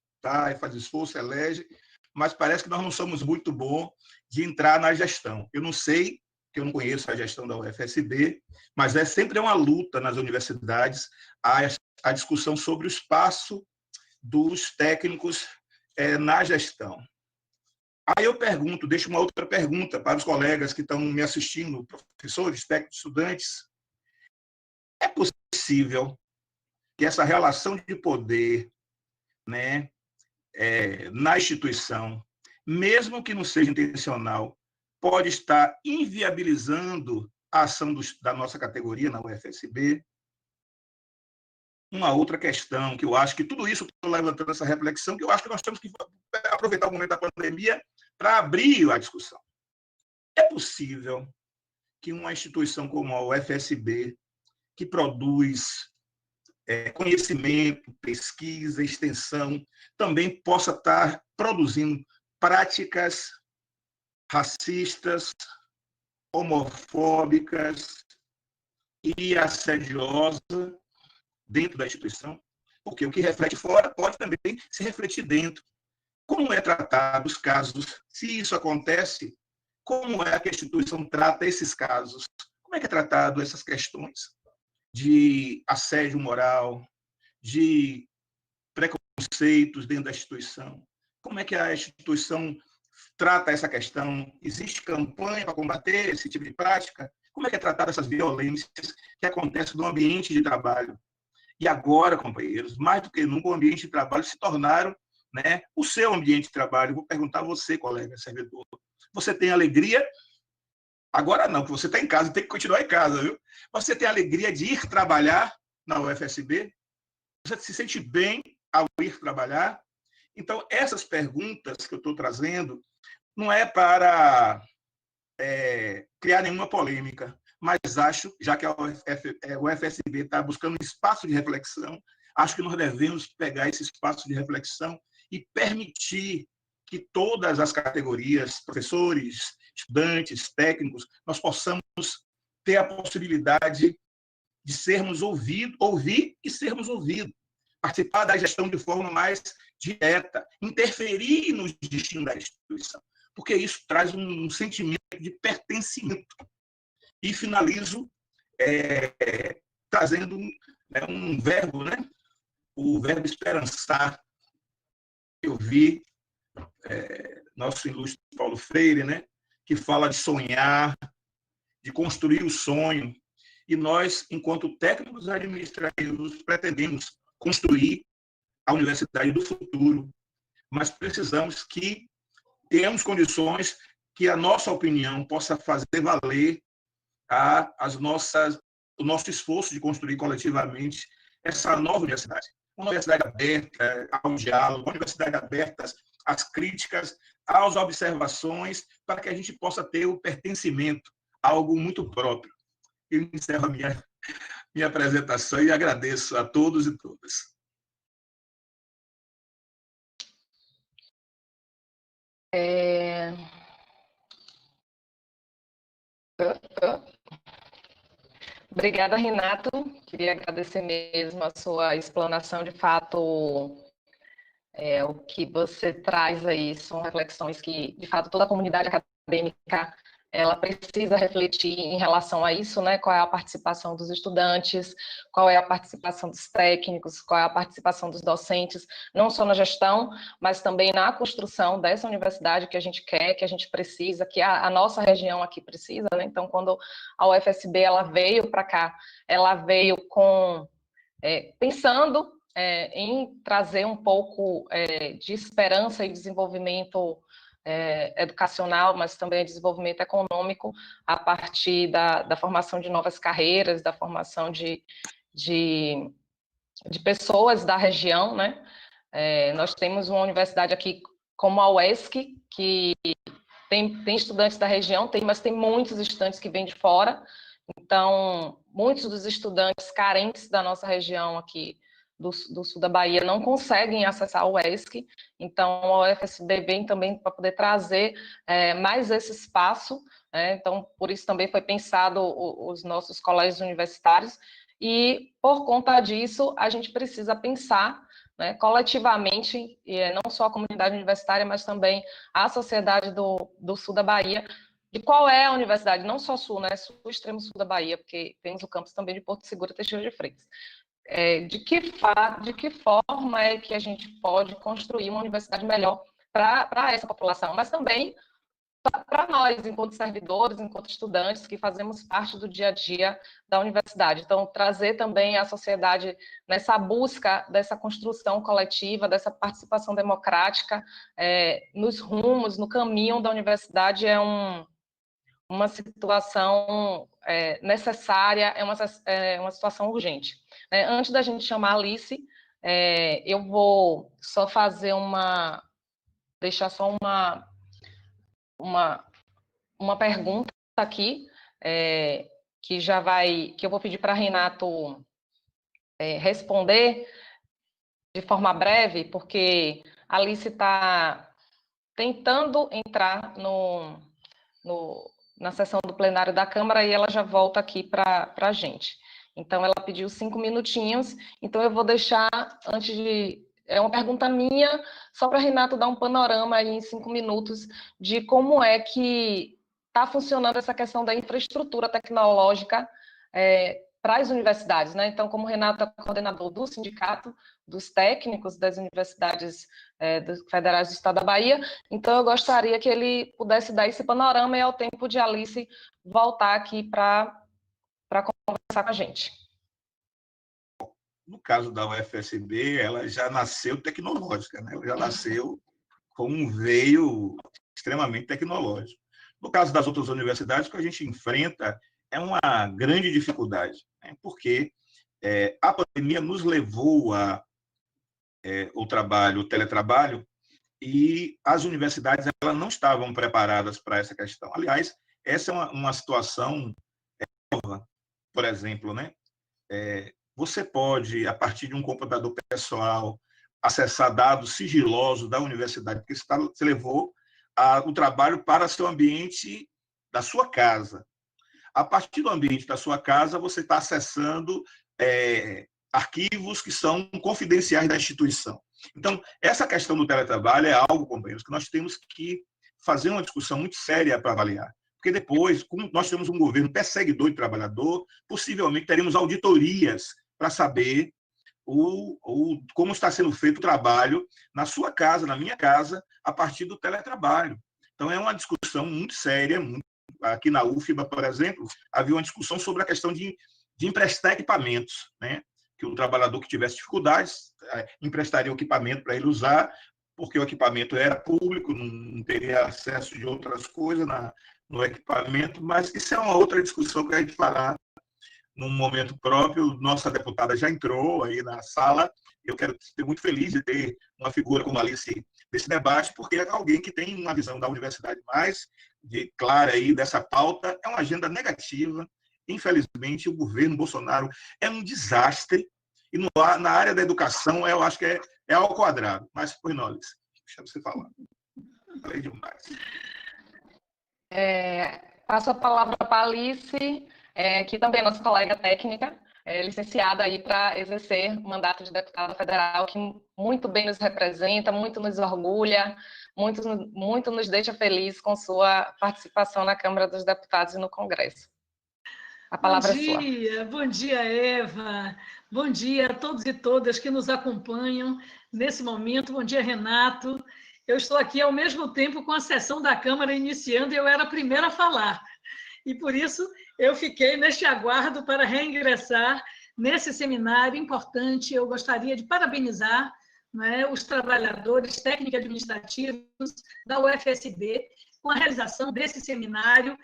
faz esforço, elege, mas parece que nós não somos muito bons de entrar na gestão. Eu não sei, que eu não conheço a gestão da UFSB, mas sempre uma luta nas universidades a discussão sobre o espaço dos técnicos na gestão. Aí eu deixo uma outra pergunta para os colegas que estão me assistindo, professores, técnicos, estudantes. É possível que essa relação de poder, né, na instituição, mesmo que não seja intencional, pode estar inviabilizando a ação da nossa categoria na UFSB. Uma outra questão que eu acho que tudo isso estou levantando essa reflexão, que eu acho que nós temos que aproveitar o momento da pandemia para abrir a discussão. É possível que uma instituição como a UFSB, que produz conhecimento, pesquisa, extensão, também possa estar produzindo práticas racistas, homofóbicas e assediosas dentro da instituição, porque o que reflete fora pode também se refletir dentro. Como é tratado os casos? Se isso acontece, como é que a instituição trata esses casos? Como é que é tratado essas questões de assédio moral, de preconceitos dentro da instituição? Como é que a instituição trata essa questão? Existe campanha para combater esse tipo de prática? Como é que é tratada essas violências que acontecem no ambiente de trabalho? E agora, companheiros, mais do que nunca, o ambiente de trabalho se tornaram, né, o seu ambiente de trabalho. Eu vou perguntar a você, colega servidor. Você tem alegria? Agora não, porque você está em casa, tem que continuar em casa, viu? Você tem alegria de ir trabalhar na UFSB? Você se sente bem ao ir trabalhar? Então, essas perguntas que eu estou trazendo não é para criar nenhuma polêmica, mas acho, já que a UFSB está buscando um espaço de reflexão, acho que nós devemos pegar esse espaço de reflexão e permitir que todas as categorias, professores, estudantes, técnicos, nós possamos ter a possibilidade de sermos ouvidos, ouvir e sermos ouvidos, participar da gestão de forma mais direta, interferir no destino da instituição, porque isso traz um sentimento de pertencimento. E finalizo trazendo um verbo, né? O verbo esperançar. Eu vi nosso ilustre Paulo Freire, né? Que fala de sonhar, de construir o sonho. E nós, enquanto técnicos administrativos, pretendemos construir a universidade do futuro, mas precisamos que tenhamos condições que a nossa opinião possa fazer valer o nosso esforço de construir coletivamente essa nova universidade. Uma universidade aberta ao diálogo, uma universidade aberta às críticas, às observações, para que a gente possa ter o pertencimento a algo muito próprio. Eu encerro a minha apresentação e agradeço a todos e todas. Obrigada, Renato. Queria agradecer mesmo a sua explanação. De fato, o que você traz aí são reflexões que, de fato, toda a comunidade acadêmica ela precisa refletir em relação a isso, né? Qual é a participação dos estudantes, qual é a participação dos técnicos, qual é a participação dos docentes, não só na gestão, mas também na construção dessa universidade que a gente quer, que a gente precisa, que a nossa região aqui precisa, né? Então, quando a UFSB ela veio para cá, ela veio pensando em trazer um pouco de esperança e desenvolvimento educacional, mas também desenvolvimento econômico a partir da formação de novas carreiras, da formação de pessoas da região, né? Nós temos uma universidade aqui como a UESC, que tem estudantes da região, mas tem muitos estudantes que vêm de fora. Então, muitos dos estudantes carentes da nossa região aqui, do sul da Bahia, não conseguem acessar a UESC. Então, a UFSB vem também para poder trazer mais esse espaço. Então, por isso também foi pensado os nossos colégios universitários. E, por conta disso, a gente precisa pensar coletivamente, não só a comunidade universitária, mas também a sociedade do sul da Bahia, de qual é a universidade, não só sul, né? Sul, extremo sul da Bahia, porque temos o campus também de Porto Seguro e Teixeira de Freitas. De que forma é que a gente pode construir uma universidade melhor para essa população, mas também para nós, enquanto servidores, enquanto estudantes, que fazemos parte do dia a dia da universidade. Então, trazer também a sociedade nessa busca dessa construção coletiva, dessa participação democrática nos rumos, no caminho da universidade uma situação necessária, é uma situação urgente. Antes da gente chamar a Alice, eu vou só fazer deixar só uma pergunta aqui, que eu vou pedir para Renato responder de forma breve, porque a Alice está tentando entrar na sessão do plenário da Câmara e ela já volta aqui para a gente. Então, ela pediu 5 minutinhos, então eu vou deixar, é uma pergunta minha, só para Renato dar um panorama aí em 5 minutos de como é que está funcionando essa questão da infraestrutura tecnológica para as universidades, né? Então, como o Renato é coordenador do sindicato dos técnicos das universidades federais do estado da Bahia, então eu gostaria que ele pudesse dar esse panorama e ao tempo de Alice voltar aqui para conversar com a gente. No caso da UFSB, ela já nasceu tecnológica, né? Ela já nasceu com um veio extremamente tecnológico. No caso das outras universidades, o que a gente enfrenta é uma grande dificuldade, né? Porque a pandemia nos levou o teletrabalho, e as universidades elas não estavam preparadas para essa questão. Aliás, essa é uma situação nova. Por exemplo, né? Você pode, a partir de um computador pessoal, acessar dados sigilosos da universidade, porque você levou o trabalho para seu ambiente da sua casa. A partir do ambiente da sua casa, você está acessando arquivos que são confidenciais da instituição. Então, essa questão do teletrabalho é algo, companheiros, que nós temos que fazer uma discussão muito séria para avaliar. Porque depois, como nós temos um governo perseguidor de trabalhador, possivelmente teremos auditorias para saber como está sendo feito o trabalho na sua casa, na minha casa, a partir do teletrabalho. Então, é uma discussão muito séria. Aqui na UFBA, por exemplo, havia uma discussão sobre a questão de emprestar equipamentos, né? Que o trabalhador que tivesse dificuldades emprestaria o equipamento para ele usar, porque o equipamento era público, não teria acesso de outras coisas no equipamento, mas isso é uma outra discussão que a gente fará num momento próprio. Nossa deputada já entrou aí na sala. Eu quero ser muito feliz de ter uma figura como a Alice nesse debate, porque é alguém que tem uma visão da universidade mais clara aí dessa pauta. É uma agenda negativa. Infelizmente, o governo Bolsonaro é um desastre, e na área da educação eu acho que é ao quadrado. Mas, pois não, Alice, deixa você falar. Falei demais. Passo a palavra para a Alice, que também é nossa colega técnica, licenciada aí para exercer o mandato de deputada federal, que muito bem nos representa, muito nos orgulha, muito nos deixa feliz com sua participação na Câmara dos Deputados e no Congresso. A palavra é sua. Bom dia, Eva. Bom dia a todos e todas que nos acompanham nesse momento. Bom dia, Renato. Eu estou aqui ao mesmo tempo com a sessão da Câmara iniciando e eu era a primeira a falar. E por isso eu fiquei neste aguardo para reingressar nesse seminário importante. Eu gostaria de parabenizar, né, os trabalhadores técnico-administrativos da UFSB com a realização desse seminário,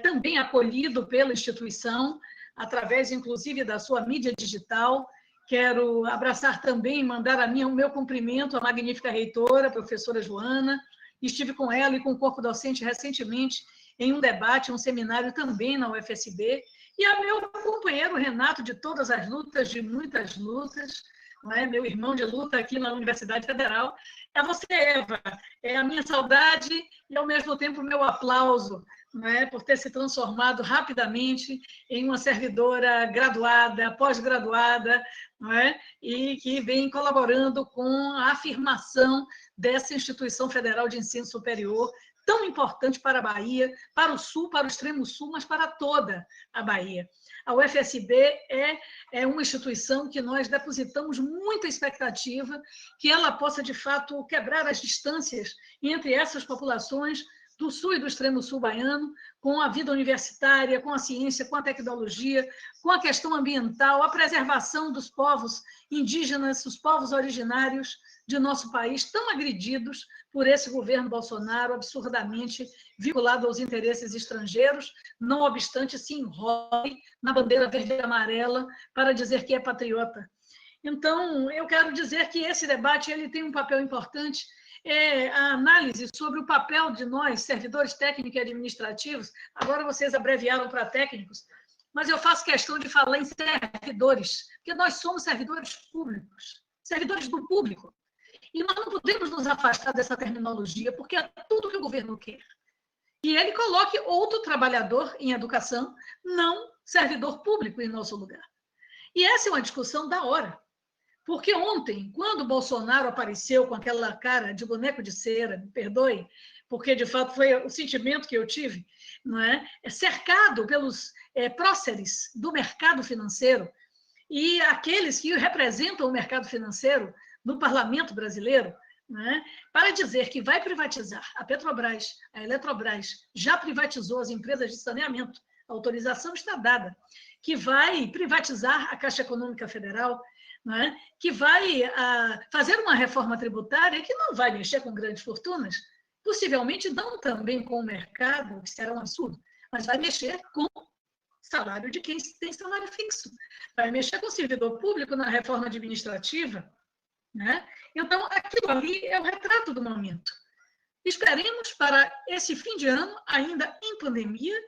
também acolhido pela instituição, através, inclusive, da sua mídia digital. Quero abraçar também e mandar o meu cumprimento à magnífica reitora, a professora Joana. Estive com ela e com o corpo docente recentemente em um debate, um seminário também na UFSB, e a meu companheiro Renato, de todas as lutas, de muitas lutas, não é? Meu irmão de luta aqui na Universidade Federal. É você, Eva, é a minha saudade e, ao mesmo tempo, o meu aplauso, não é? Por ter se transformado rapidamente em uma servidora graduada, pós-graduada, não é? E que vem colaborando com a afirmação dessa instituição federal de ensino superior, tão importante para a Bahia, para o Sul, para o extremo Sul, mas para toda a Bahia. A UFSB é uma instituição que nós depositamos muita expectativa que ela possa, de fato, quebrar as distâncias entre essas populações do sul e do extremo sul baiano, com a vida universitária, com a ciência, com a tecnologia, com a questão ambiental, a preservação dos povos indígenas, os povos originários de nosso país, tão agredidos por esse governo Bolsonaro, absurdamente vinculado aos interesses estrangeiros, não obstante se enrole na bandeira verde e amarela para dizer que é patriota. Então, eu quero dizer que esse debate ele tem um papel importante, a análise sobre o papel de nós, servidores técnicos e administrativos. Agora vocês abreviaram para técnicos, mas eu faço questão de falar em servidores, porque nós somos servidores públicos, servidores do público. E nós não podemos nos afastar dessa terminologia, porque é tudo que o governo quer. E ele coloque outro trabalhador em educação, não servidor público em nosso lugar. E essa é uma discussão da hora. Porque ontem, quando o Bolsonaro apareceu com aquela cara de boneco de cera, me perdoe, porque de fato foi o sentimento que eu tive, não é? Cercado pelos próceres do mercado financeiro e aqueles que representam o mercado financeiro no parlamento brasileiro, não é? Para dizer que vai privatizar a Petrobras, a Eletrobras, já privatizou as empresas de saneamento, a autorização está dada, que vai privatizar a Caixa Econômica Federal, não é? Que vai fazer uma reforma tributária que não vai mexer com grandes fortunas, possivelmente não também com o mercado, que será um absurdo, mas vai mexer com o salário de quem tem salário fixo, vai mexer com o servidor público na reforma administrativa, né? Então, aquilo ali é o retrato do momento. Esperemos para esse fim de ano, ainda em pandemia,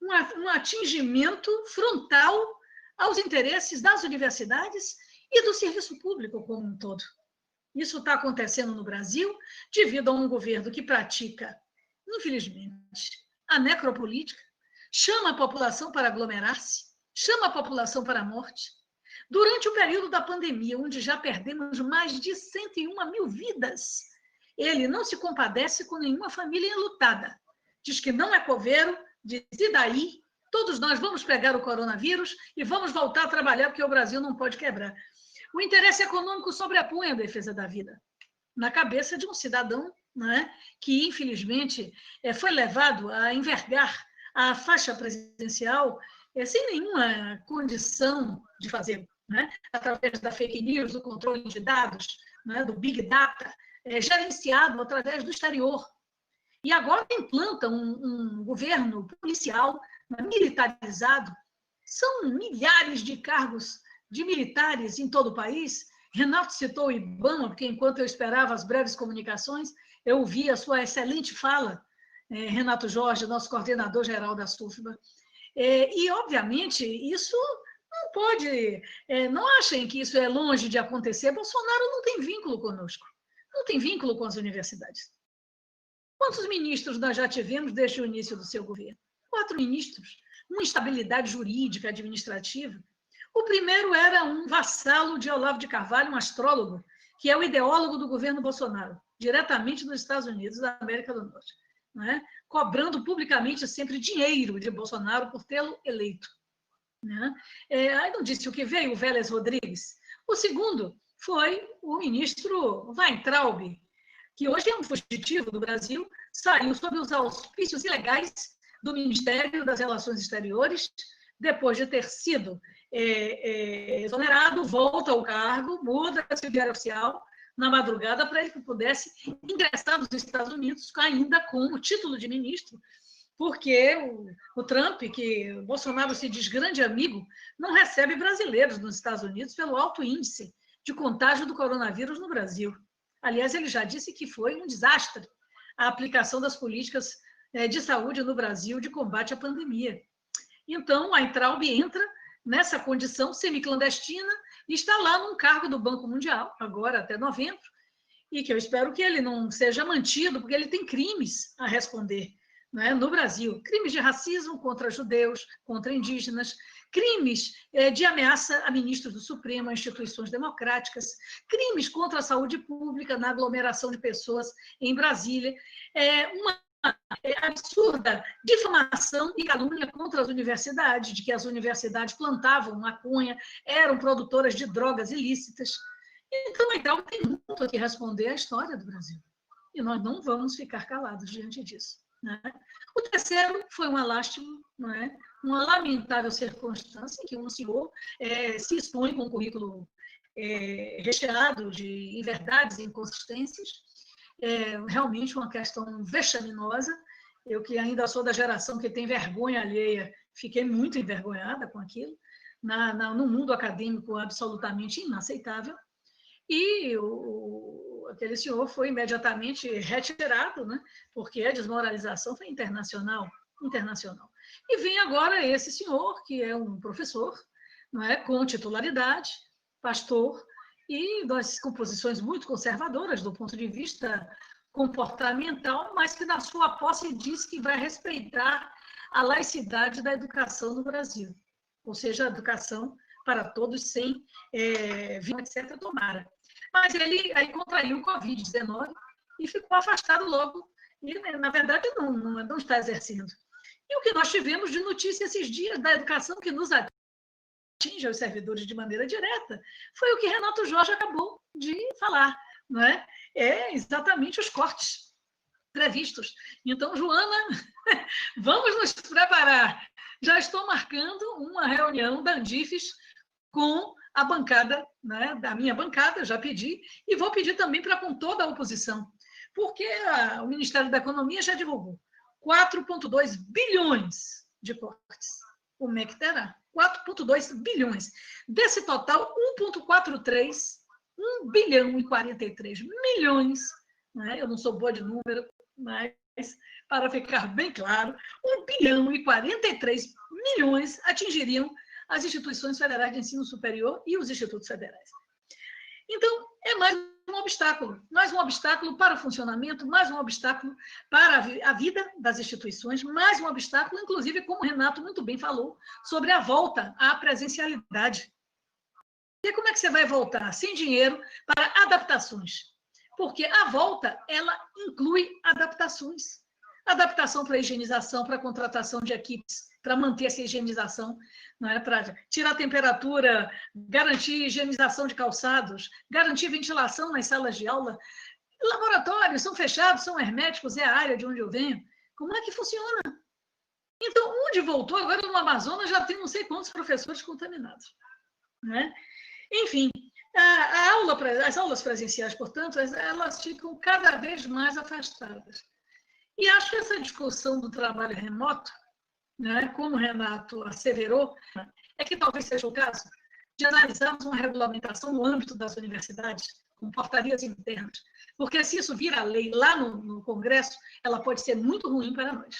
um atingimento frontal aos interesses das universidades e do serviço público como um todo. Isso está acontecendo no Brasil devido a um governo que pratica, infelizmente, a necropolítica, chama a população para aglomerar-se, chama a população para a morte. Durante o período da pandemia, onde já perdemos mais de 101 mil vidas, ele não se compadece com nenhuma família enlutada. Diz que não é coveiro, diz e daí, todos nós vamos pegar o coronavírus e vamos voltar a trabalhar, porque o Brasil não pode quebrar. O interesse econômico sobrepõe a defesa da vida, na cabeça de um cidadão, né, que, infelizmente, foi levado a envergar a faixa presidencial sem nenhuma condição de fazê-lo, né, através da fake news, do controle de dados, né, do Big Data, gerenciado através do exterior. E agora implanta um governo policial militarizado. São milhares de cargos de militares em todo o país. Renato citou o IBAMA, porque enquanto eu esperava as breves comunicações, eu ouvi a sua excelente fala, Renato Jorge, nosso coordenador-geral da SUFBA. E, obviamente, isso não pode... Não achem que isso é longe de acontecer. Bolsonaro não tem vínculo conosco, não tem vínculo com as universidades. Quantos ministros nós já tivemos desde o início do seu governo? 4 ministros, uma instabilidade jurídica, administrativa. O primeiro era um vassalo de Olavo de Carvalho, um astrólogo, que é o ideólogo do governo Bolsonaro, diretamente nos Estados Unidos da América do Norte, não é? Cobrando publicamente sempre dinheiro de Bolsonaro por tê-lo eleito. Né? Aí não disse o que veio, o Vélez Rodrigues. O segundo foi o ministro Weintraub, que hoje é um fugitivo do Brasil, saiu sob os auspícios ilegais do Ministério das Relações Exteriores, depois de ter sido exonerado, volta ao cargo, muda-se o diário oficial na madrugada para ele que pudesse ingressar nos Estados Unidos ainda com o título de ministro, porque o Trump, que o Bolsonaro se diz grande amigo, não recebe brasileiros nos Estados Unidos pelo alto índice de contágio do coronavírus no Brasil. Aliás, ele já disse que foi um desastre a aplicação das políticas de saúde no Brasil de combate à pandemia. Então, o Weintraub entra nessa condição semiclandestina e está lá num cargo do Banco Mundial, agora até novembro, e que eu espero que ele não seja mantido, porque ele tem crimes a responder, né, no Brasil. Crimes de racismo contra judeus, contra indígenas, crimes de ameaça a ministros do Supremo, a instituições democráticas, crimes contra a saúde pública na aglomeração de pessoas em Brasília, uma absurda difamação e calúnia contra as universidades, de que as universidades plantavam maconha, eram produtoras de drogas ilícitas. Então, a Weintraub tem muito a que responder à história do Brasil. E nós não vamos ficar calados diante disso. né? O terceiro foi uma lástima, não é? Uma lamentável circunstância em que um senhor se expõe com um currículo recheado de inverdades e inconsistências, realmente uma questão vexaminosa. Eu, que ainda sou da geração que tem vergonha alheia, fiquei muito envergonhada com aquilo, no mundo acadêmico absolutamente inaceitável. E aquele senhor foi imediatamente retirado, né? Porque a desmoralização foi internacional. E vem agora esse senhor, que é um professor, não é? Com titularidade, pastor, e das composições muito conservadoras do ponto de vista comportamental, mas que na sua posse diz que vai respeitar a laicidade da educação no Brasil, ou seja, a educação para todos sem etc. Tomara. Mas ele aí contraiu o Covid-19 e ficou afastado logo, e na verdade não está exercendo. E o que nós tivemos de notícia esses dias da educação que nos atinge aos servidores de maneira direta foi o que Renato Jorge acabou de falar, não é? Exatamente os cortes previstos. Então, Joana, vamos nos preparar. Já estou marcando uma reunião da Andifes com a bancada, né, da minha bancada, já pedi, e vou pedir também para com toda a oposição, porque o Ministério da Economia já divulgou 4,2 bilhões de cortes. O MEC terá 4,2 bilhões. Desse total, 1 bilhão e 43 milhões, né? Eu não sou boa de número, mas para ficar bem claro, 1 bilhão e 43 milhões atingiriam as instituições federais de ensino superior e os institutos federais. Então, é mais um obstáculo para o funcionamento, mais um obstáculo para a vida das instituições, mais um obstáculo, inclusive, como o Renato muito bem falou, sobre a volta à presencialidade. E como é que você vai voltar sem dinheiro para adaptações? Porque a volta, ela inclui adaptações. Adaptação para a higienização, para a contratação de equipes, para manter essa higienização, não é? Para tirar a temperatura, garantir higienização de calçados, garantir ventilação nas salas de aula. Laboratórios são fechados, são herméticos, é a área de onde eu venho. Como é que funciona? Então, onde voltou, agora no Amazonas já tem não sei quantos professores contaminados, não é? Enfim, as aulas presenciais, portanto, elas ficam cada vez mais afastadas. E acho que essa discussão do trabalho remoto, né, como o Renato asseverou, é que talvez seja o caso de analisarmos uma regulamentação no âmbito das universidades, com portarias internas, porque se isso vira lei lá no Congresso, ela pode ser muito ruim para nós.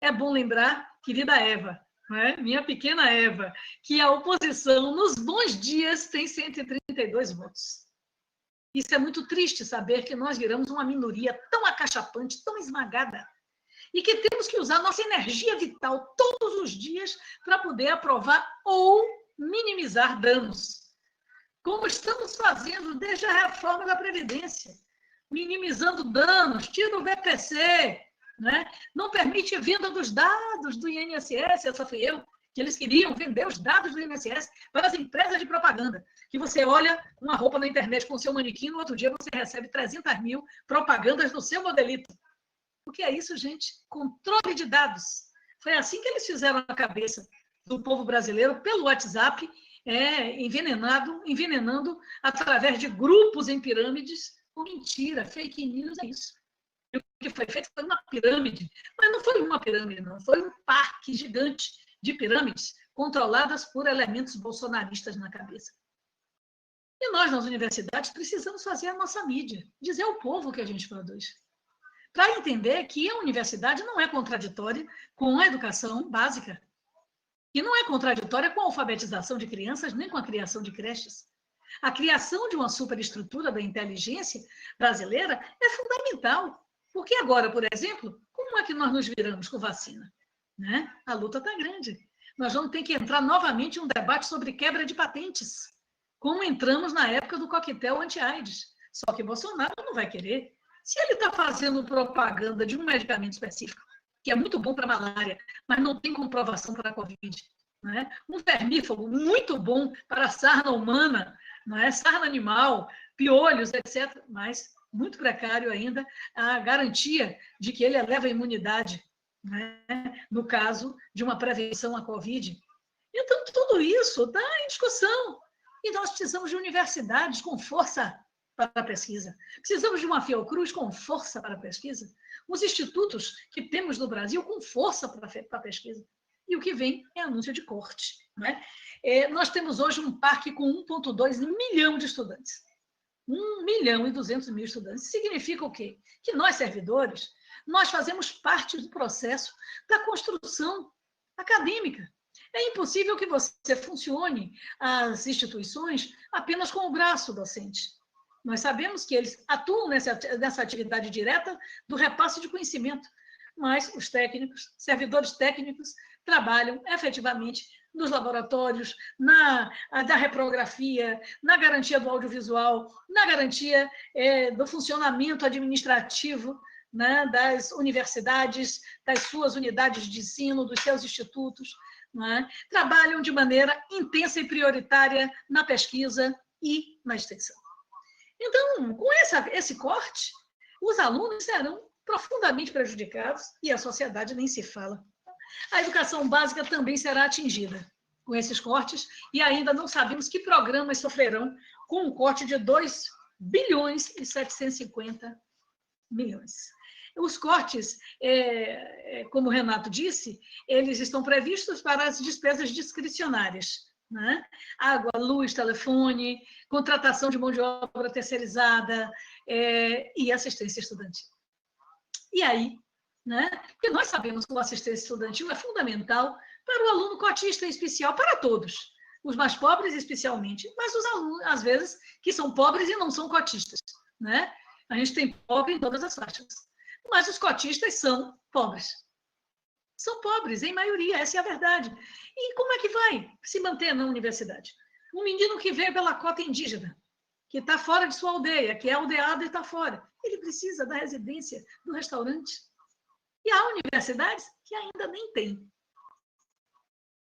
É bom lembrar, querida Eva, né, minha pequena Eva, que a oposição, nos bons dias, tem 132 votos. Isso é muito triste saber que nós viramos uma minoria tão acachapante, tão esmagada, e que temos que usar nossa energia vital todos os dias para poder aprovar ou minimizar danos, como estamos fazendo desde a reforma da Previdência, minimizando danos, tira o BPC, né? Não permite a venda dos dados do INSS, essa fui eu, que eles queriam vender os dados do INSS para as empresas de propaganda, que você olha uma roupa na internet com o seu manequim, no outro dia você recebe 300 mil propagandas no seu modelito. O que é isso, gente? Controle de dados. Foi assim que eles fizeram a cabeça do povo brasileiro, pelo WhatsApp, envenenando através de grupos em pirâmides, com mentira, fake news, é isso. E o que foi feito foi uma pirâmide, mas não foi uma pirâmide, não, foi um parque gigante de pirâmides controladas por elementos bolsonaristas na cabeça. E nós, nas universidades, precisamos fazer a nossa mídia, dizer ao povo o que a gente produz, para entender que a universidade não é contraditória com a educação básica, e não é contraditória com a alfabetização de crianças, nem com a criação de creches. A criação de uma superestrutura da inteligência brasileira é fundamental, porque agora, por exemplo, como é que nós nos viramos com vacina? Né? A luta está grande. Nós vamos ter que entrar novamente em um debate sobre quebra de patentes, como entramos na época do coquetel anti-AIDS. Só que Bolsonaro não vai querer. Se ele está fazendo propaganda de um medicamento específico, que é muito bom para a malária, mas não tem comprovação para a Covid, né? Um vermífugo muito bom para a sarna humana, não é? Sarna animal, piolhos, etc., mas muito precário ainda a garantia de que ele eleva a imunidade, né, no caso de uma prevenção à Covid. Então, tudo isso está em discussão. E nós precisamos de universidades com força para a pesquisa. Precisamos de uma Fiocruz com força para a pesquisa. Os institutos que temos no Brasil com força para a pesquisa. E o que vem é anúncio de corte. Né? Nós temos hoje um parque com 1,2 milhão de estudantes. 1.200.000 estudantes. Significa o quê? Que nós, servidores, nós fazemos parte do processo da construção acadêmica. É impossível que você funcione as instituições apenas com o braço docente. Nós sabemos que eles atuam nessa atividade direta do repasse de conhecimento, mas os técnicos, servidores técnicos, trabalham efetivamente nos laboratórios, da reprografia, na garantia do audiovisual, na garantia do funcionamento administrativo, né, das universidades, das suas unidades de ensino, dos seus institutos, né, trabalham de maneira intensa e prioritária na pesquisa e na extensão. Então, com esse corte, os alunos serão profundamente prejudicados e a sociedade nem se fala. A educação básica também será atingida com esses cortes e ainda não sabemos que programas sofrerão com um corte de 2 bilhões e 750 milhões. Os cortes, como o Renato disse, eles estão previstos para as despesas discricionárias, né? Água, luz, telefone, contratação de mão de obra terceirizada e assistência estudantil. E aí, né? Porque nós sabemos que a assistência estudantil é fundamental para o aluno cotista em especial, para todos, os mais pobres especialmente, mas os alunos, às vezes, que são pobres e não são cotistas, né? A gente tem pobre em todas as faixas, mas os cotistas são pobres. São pobres, em maioria, essa é a verdade. E como é que vai se manter na universidade? Um menino que veio pela cota indígena, que está fora de sua aldeia, que é aldeado e está fora, ele precisa da residência, do restaurante. E há universidades que ainda nem têm.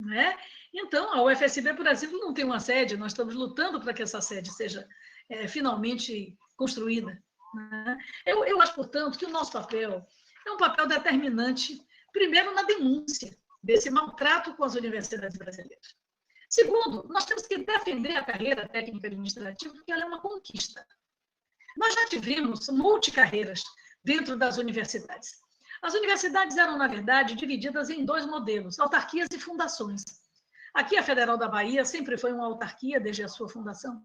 Né? Então, a UFSB, por exemplo, não tem uma sede, nós estamos lutando para que essa sede seja finalmente construída. Né? Eu acho, portanto, que o nosso papel é um papel determinante, primeiro, na denúncia desse maltrato com as universidades brasileiras. Segundo, nós temos que defender a carreira técnica administrativa, porque ela é uma conquista. Nós já tivemos multicarreiras dentro das universidades. As universidades eram, na verdade, divididas em 2 modelos, autarquias e fundações. Aqui, a Federal da Bahia sempre foi uma autarquia desde a sua fundação,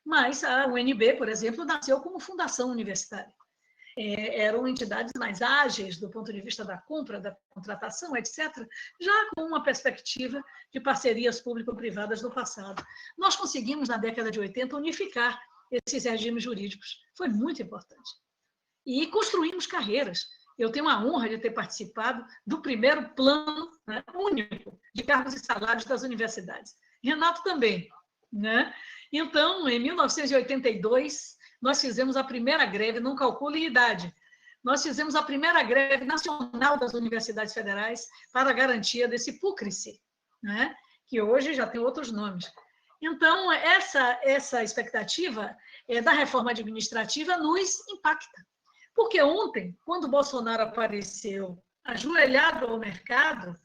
mas a UNB, por exemplo, nasceu como fundação universitária. Eram entidades mais ágeis do ponto de vista da compra, da contratação, etc., já com uma perspectiva de parcerias público-privadas do passado. Nós conseguimos, na década de 80, unificar esses regimes jurídicos. Foi muito importante. E construímos carreiras. Eu tenho a honra de ter participado do primeiro plano, né, único de cargos e salários das universidades. Renato também. Né? Então, em 1982, nós fizemos a primeira greve, não calcule idade, nós fizemos a primeira greve nacional das universidades federais para a garantia desse púcrice, né? Que hoje já tem outros nomes. Então, essa expectativa da reforma administrativa nos impacta. Porque ontem, quando o Bolsonaro apareceu ajoelhado ao mercado,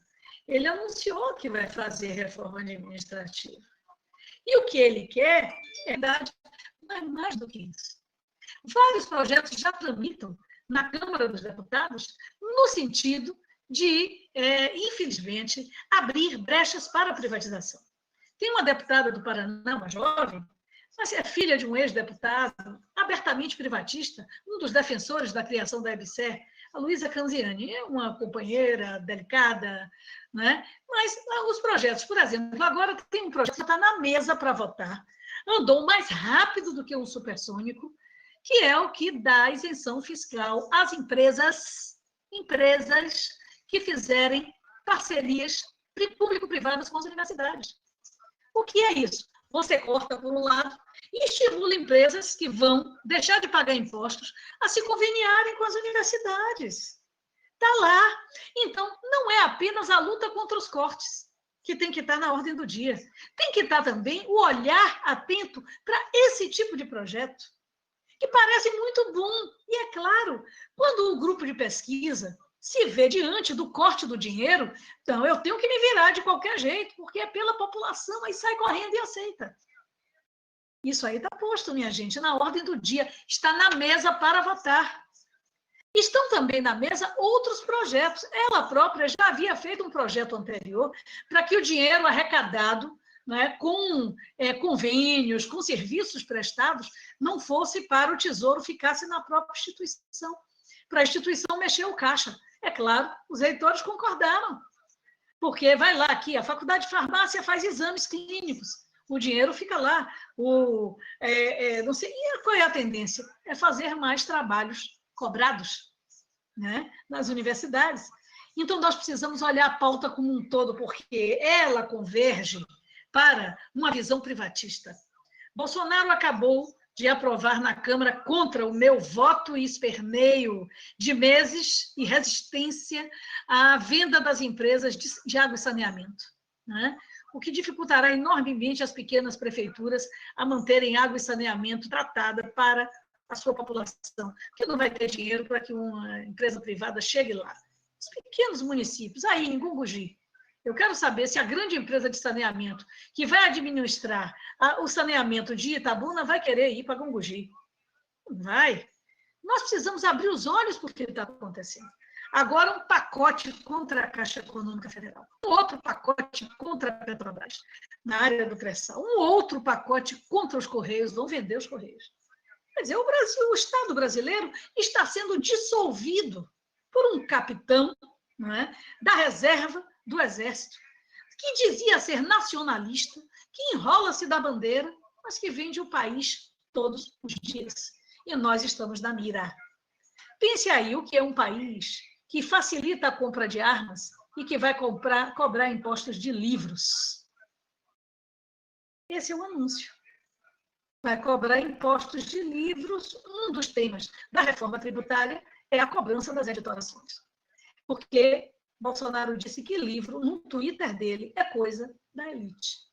ele anunciou que vai fazer reforma administrativa. E o que ele quer é mais do que isso. Vários projetos já tramitam na Câmara dos Deputados no sentido de, infelizmente, abrir brechas para a privatização. Tem uma deputada do Paraná, uma jovem, mas é filha de um ex-deputado, abertamente privatista, um dos defensores da criação da EBSER, a Luísa Canziani, é uma companheira delicada, né? Mas os projetos, por exemplo, agora tem um projeto que está na mesa para votar, andou mais rápido do que um supersônico, que é o que dá isenção fiscal às empresas que fizerem parcerias público-privadas com as universidades. O que é isso? Você corta por um lado e estimula empresas que vão deixar de pagar impostos a se conveniarem com as universidades. Está lá. Então, não é apenas a luta contra os cortes que tem que estar na ordem do dia. Tem que estar também o olhar atento para esse tipo de projeto, que parece muito bom. E é claro, quando o grupo de pesquisa se vê diante do corte do dinheiro, então eu tenho que me virar de qualquer jeito, porque é pela população, aí sai correndo e aceita. Isso aí está posto, minha gente, na ordem do dia, está na mesa para votar. Estão também na mesa outros projetos. Ela própria já havia feito um projeto anterior para que o dinheiro arrecadado, né, com convênios, com serviços prestados, não fosse para o Tesouro, ficasse na própria instituição, para a instituição mexer o caixa. É claro, os eleitores concordaram, porque vai lá aqui, a Faculdade de Farmácia faz exames clínicos, o dinheiro fica lá. Não sei, e qual é a tendência? É fazer mais trabalhos cobrados, né, nas universidades. Então, nós precisamos olhar a pauta como um todo, porque ela converge para uma visão privatista. Bolsonaro acabou de aprovar na Câmara, contra o meu voto e esperneio de meses e resistência, à venda das empresas de água e saneamento, né? O que dificultará enormemente as pequenas prefeituras a manterem água e saneamento tratada para a sua população, porque não vai ter dinheiro para que uma empresa privada chegue lá. Os pequenos municípios, aí em Gunguji, eu quero saber se a grande empresa de saneamento que vai administrar o saneamento de Itabuna vai querer ir para Gunguji. Não vai. Nós precisamos abrir os olhos para o que está acontecendo. Agora, um pacote contra a Caixa Econômica Federal, um outro pacote contra a Petrobras, na área do pré-sal, um outro pacote contra os Correios, vão vender os Correios. Quer dizer, o Estado brasileiro está sendo dissolvido por um capitão, não é, da reserva do Exército, que dizia ser nacionalista, que enrola-se da bandeira, mas que vende o país todos os dias. E nós estamos na mira. Pense aí o que é um país que facilita a compra de armas e que vai cobrar impostos de livros. Esse é o anúncio. Vai cobrar impostos de livros. Um dos temas da reforma tributária é a cobrança das editorações. Porque Bolsonaro disse que livro, no Twitter dele, é coisa da elite.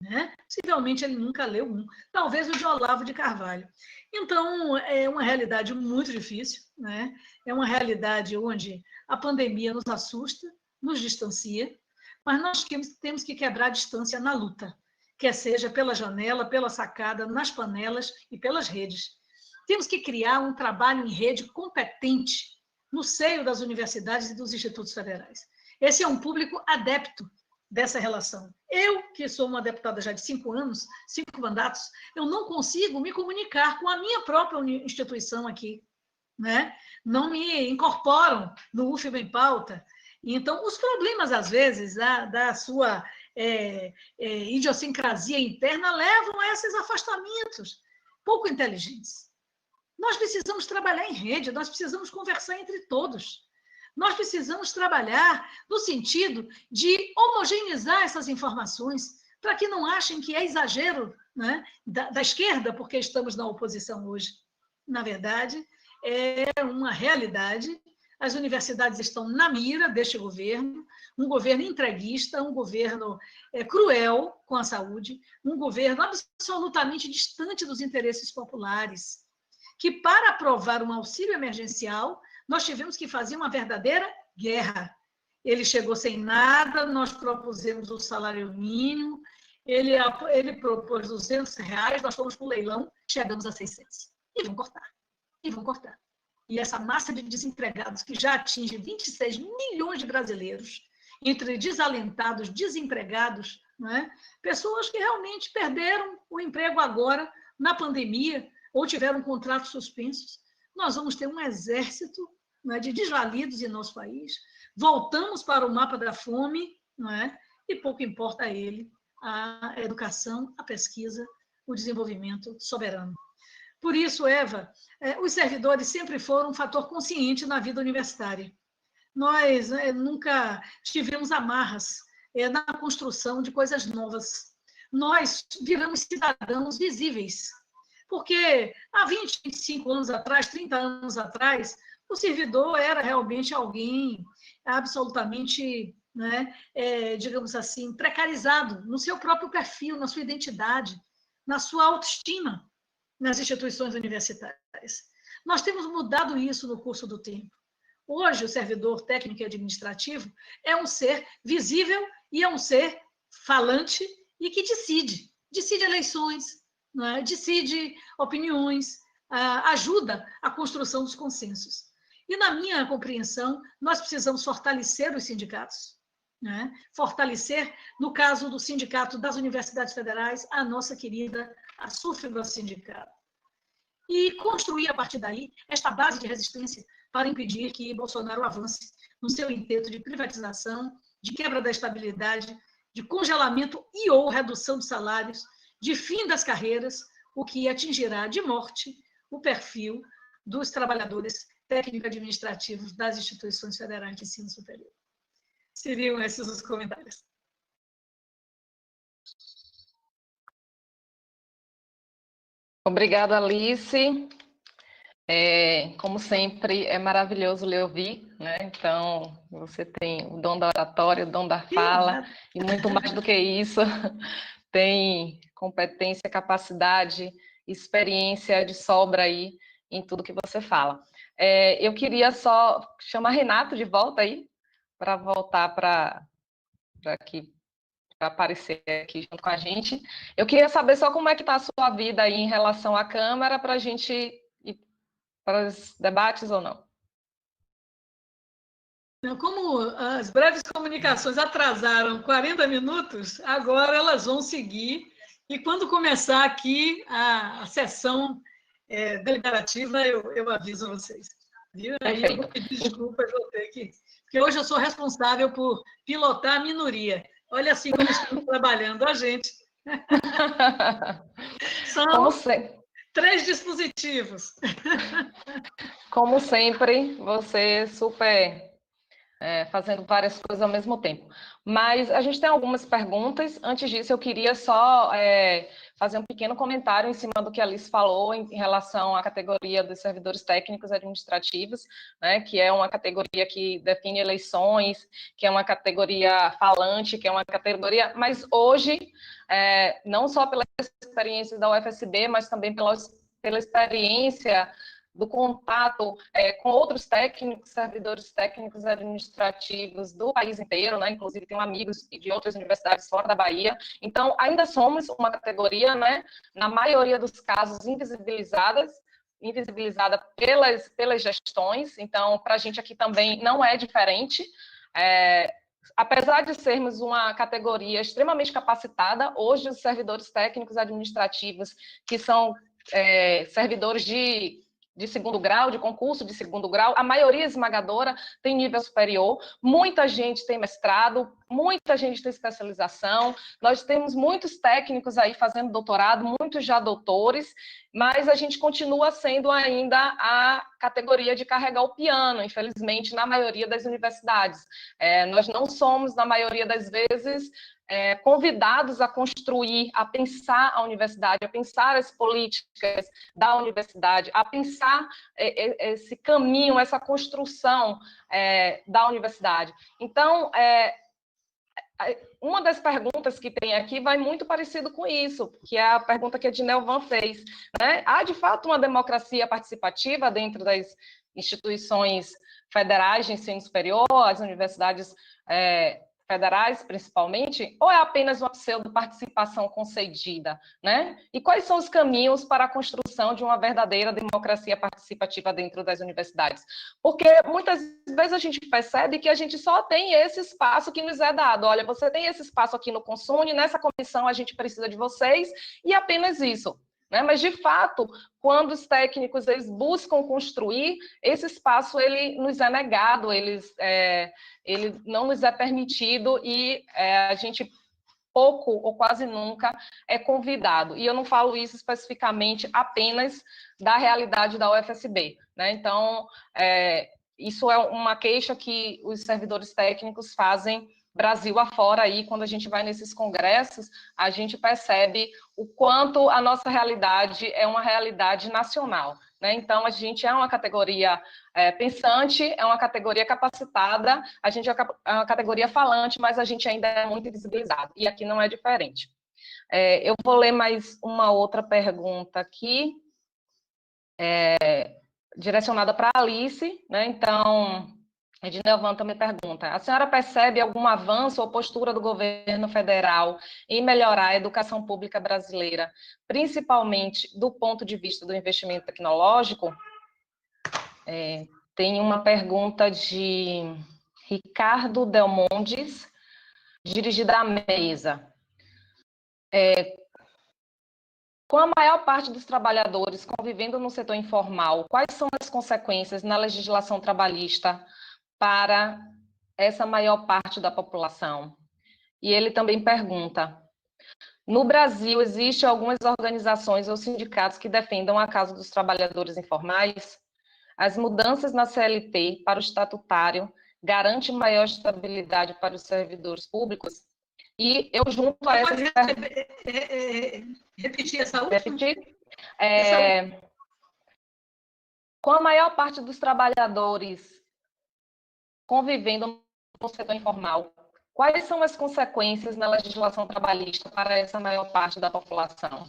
Né? Possivelmente ele nunca leu um. Talvez o de Olavo de Carvalho. Então, é uma realidade muito difícil, né? É uma realidade onde a pandemia nos assusta, nos distancia, mas nós temos que quebrar a distância na luta, quer seja pela janela, pela sacada, nas panelas e pelas redes. Temos que criar um trabalho em rede competente no seio das universidades e dos institutos federais. Esse é um público adepto dessa relação. Eu, que sou uma deputada já de 5 anos, 5 mandatos, eu não consigo me comunicar com a minha própria instituição aqui, né? Não me incorporam no UFBA em pauta. Então, os problemas, às vezes, da sua idiosincrasia interna levam a esses afastamentos pouco inteligentes. Nós precisamos trabalhar em rede, nós precisamos conversar entre todos. Nós precisamos trabalhar no sentido de homogeneizar essas informações para que não achem que é exagero, né, da esquerda, porque estamos na oposição hoje. Na verdade, é uma realidade. As universidades estão na mira deste governo, um governo entreguista, um governo cruel com a saúde, um governo absolutamente distante dos interesses populares, que para aprovar um auxílio emergencial, nós tivemos que fazer uma verdadeira guerra. Ele chegou sem nada, nós propusemos o salário mínimo, ele propôs R$200, nós fomos para o leilão, chegamos a 600. E vão cortar, e vão cortar. E essa massa de desempregados, que já atinge 26 milhões de brasileiros, entre desalentados, desempregados, né? Pessoas que realmente perderam o emprego agora, na pandemia, ou tiveram contratos suspensos. Nós vamos ter um exército, né, de desvalidos em nosso país. Voltamos para o mapa da fome, não é? E pouco importa a ele a educação, a pesquisa, o desenvolvimento soberano. Por isso, Eva, os servidores sempre foram um fator consciente na vida universitária. Nós nunca tivemos amarras na construção de coisas novas. Nós viramos cidadãos visíveis, porque há 20, 25 anos atrás, 30 anos atrás, o servidor era realmente alguém absolutamente, né, digamos assim, precarizado no seu próprio perfil, na sua identidade, na sua autoestima. nas instituições universitárias. Nós temos mudado isso no curso do tempo. Hoje, o servidor técnico e administrativo é um ser visível e é um ser falante e que decide eleições, não é? Decide opiniões, ajuda a construção dos consensos. E, na minha compreensão, nós precisamos fortalecer os sindicatos, né? Fortalecer, no caso do Sindicato das Universidades Federais, a nossa querida Asufibra Sindicato. E construir, a partir daí, esta base de resistência para impedir que Bolsonaro avance no seu intento de privatização, de quebra da estabilidade, de congelamento e ou redução de salários, de fim das carreiras, o que atingirá de morte o perfil dos trabalhadores técnico-administrativos das instituições federais de ensino superior. Seriam esses os comentários. Obrigada, Alice. Como sempre, é maravilhoso lhe ouvir, né? Então, você tem o dom da oratória, o dom da fala, e muito mais do que isso, tem competência, capacidade, experiência de sobra aí em tudo que você fala. Eu queria só chamar Renato de volta aí, para voltar para aqui, para aparecer aqui junto com a gente. Eu queria saber só como é que está a sua vida aí em relação à Câmara, para a gente ir para os debates ou não. Como as breves comunicações atrasaram 40 minutos, agora elas vão seguir, e quando começar aqui a sessão deliberativa, eu aviso vocês. Viu? Aí eu vou pedir desculpas, vou ter que... Porque hoje eu sou responsável por pilotar a minoria. Olha assim como estamos trabalhando a gente. São 3 dispositivos. Como sempre, você super fazendo várias coisas ao mesmo tempo. Mas a gente tem algumas perguntas. Antes disso, eu queria só fazer um pequeno comentário em cima do que a Alice falou em relação à categoria dos servidores técnicos administrativos, né, que é uma categoria que define eleições, que é uma categoria falante, que é uma categoria... Mas hoje, não só pela experiência da UFSB, mas também pela experiência do contato com outros técnicos, servidores técnicos administrativos do país inteiro, né? Inclusive tenho amigos de outras universidades fora da Bahia. Então, ainda somos uma categoria, né, na maioria dos casos, invisibilizada pelas gestões. Então, para a gente aqui também não é diferente. Apesar de sermos uma categoria extremamente capacitada, hoje os servidores técnicos administrativos, que são servidores de segundo grau, de concurso de segundo grau, a maioria esmagadora tem nível superior, muita gente tem mestrado, muita gente tem especialização, nós temos muitos técnicos aí fazendo doutorado, muitos já doutores, mas a gente continua sendo ainda a categoria de carregar o piano, infelizmente, na maioria das universidades. Nós não somos, na maioria das vezes, convidados a construir, a pensar a universidade, a pensar as políticas da universidade, a pensar esse caminho, essa construção da universidade. Então, uma das perguntas que tem aqui vai muito parecido com isso, que é a pergunta que a Dinelvan fez, né? Há, de fato, uma democracia participativa dentro das instituições federais de ensino superior, as universidades federais, principalmente, ou é apenas uma pseudo-participação concedida, né? E quais são os caminhos para a construção de uma verdadeira democracia participativa dentro das universidades? Porque muitas vezes a gente percebe que a gente só tem esse espaço que nos é dado. Olha, você tem esse espaço aqui no Consune, nessa comissão a gente precisa de vocês, e apenas isso. Né? Mas, de fato, quando os técnicos eles buscam construir, esse espaço ele nos é negado, ele não nos é permitido e a gente pouco ou quase nunca é convidado. E eu não falo isso especificamente apenas da realidade da UFSB. Né? Então, isso é uma queixa que os servidores técnicos fazem Brasil afora aí, quando a gente vai nesses congressos, a gente percebe o quanto a nossa realidade é uma realidade nacional, né? Então, a gente é uma categoria pensante, é uma categoria capacitada, a gente é uma categoria falante, mas a gente ainda é muito invisibilizado, e aqui não é diferente. Eu vou ler mais uma outra pergunta aqui. direcionada para a Alice, né? Então, Ednelvan também pergunta: a senhora percebe algum avanço ou postura do governo federal em melhorar a educação pública brasileira, principalmente do ponto de vista do investimento tecnológico? Tem uma pergunta de Ricardo Delmondes, dirigida à mesa. Com a maior parte dos trabalhadores convivendo no setor informal, quais são as consequências na legislação trabalhista para essa maior parte da população? E ele também pergunta: no Brasil, existem algumas organizações ou sindicatos que defendam a causa dos trabalhadores informais? As mudanças na CLT para o estatutário garantem maior estabilidade para os servidores públicos? E eu junto a essa... Repetir essa última? Repetir? Com a maior parte dos trabalhadores convivendo no setor informal, quais são as consequências na legislação trabalhista para essa maior parte da população?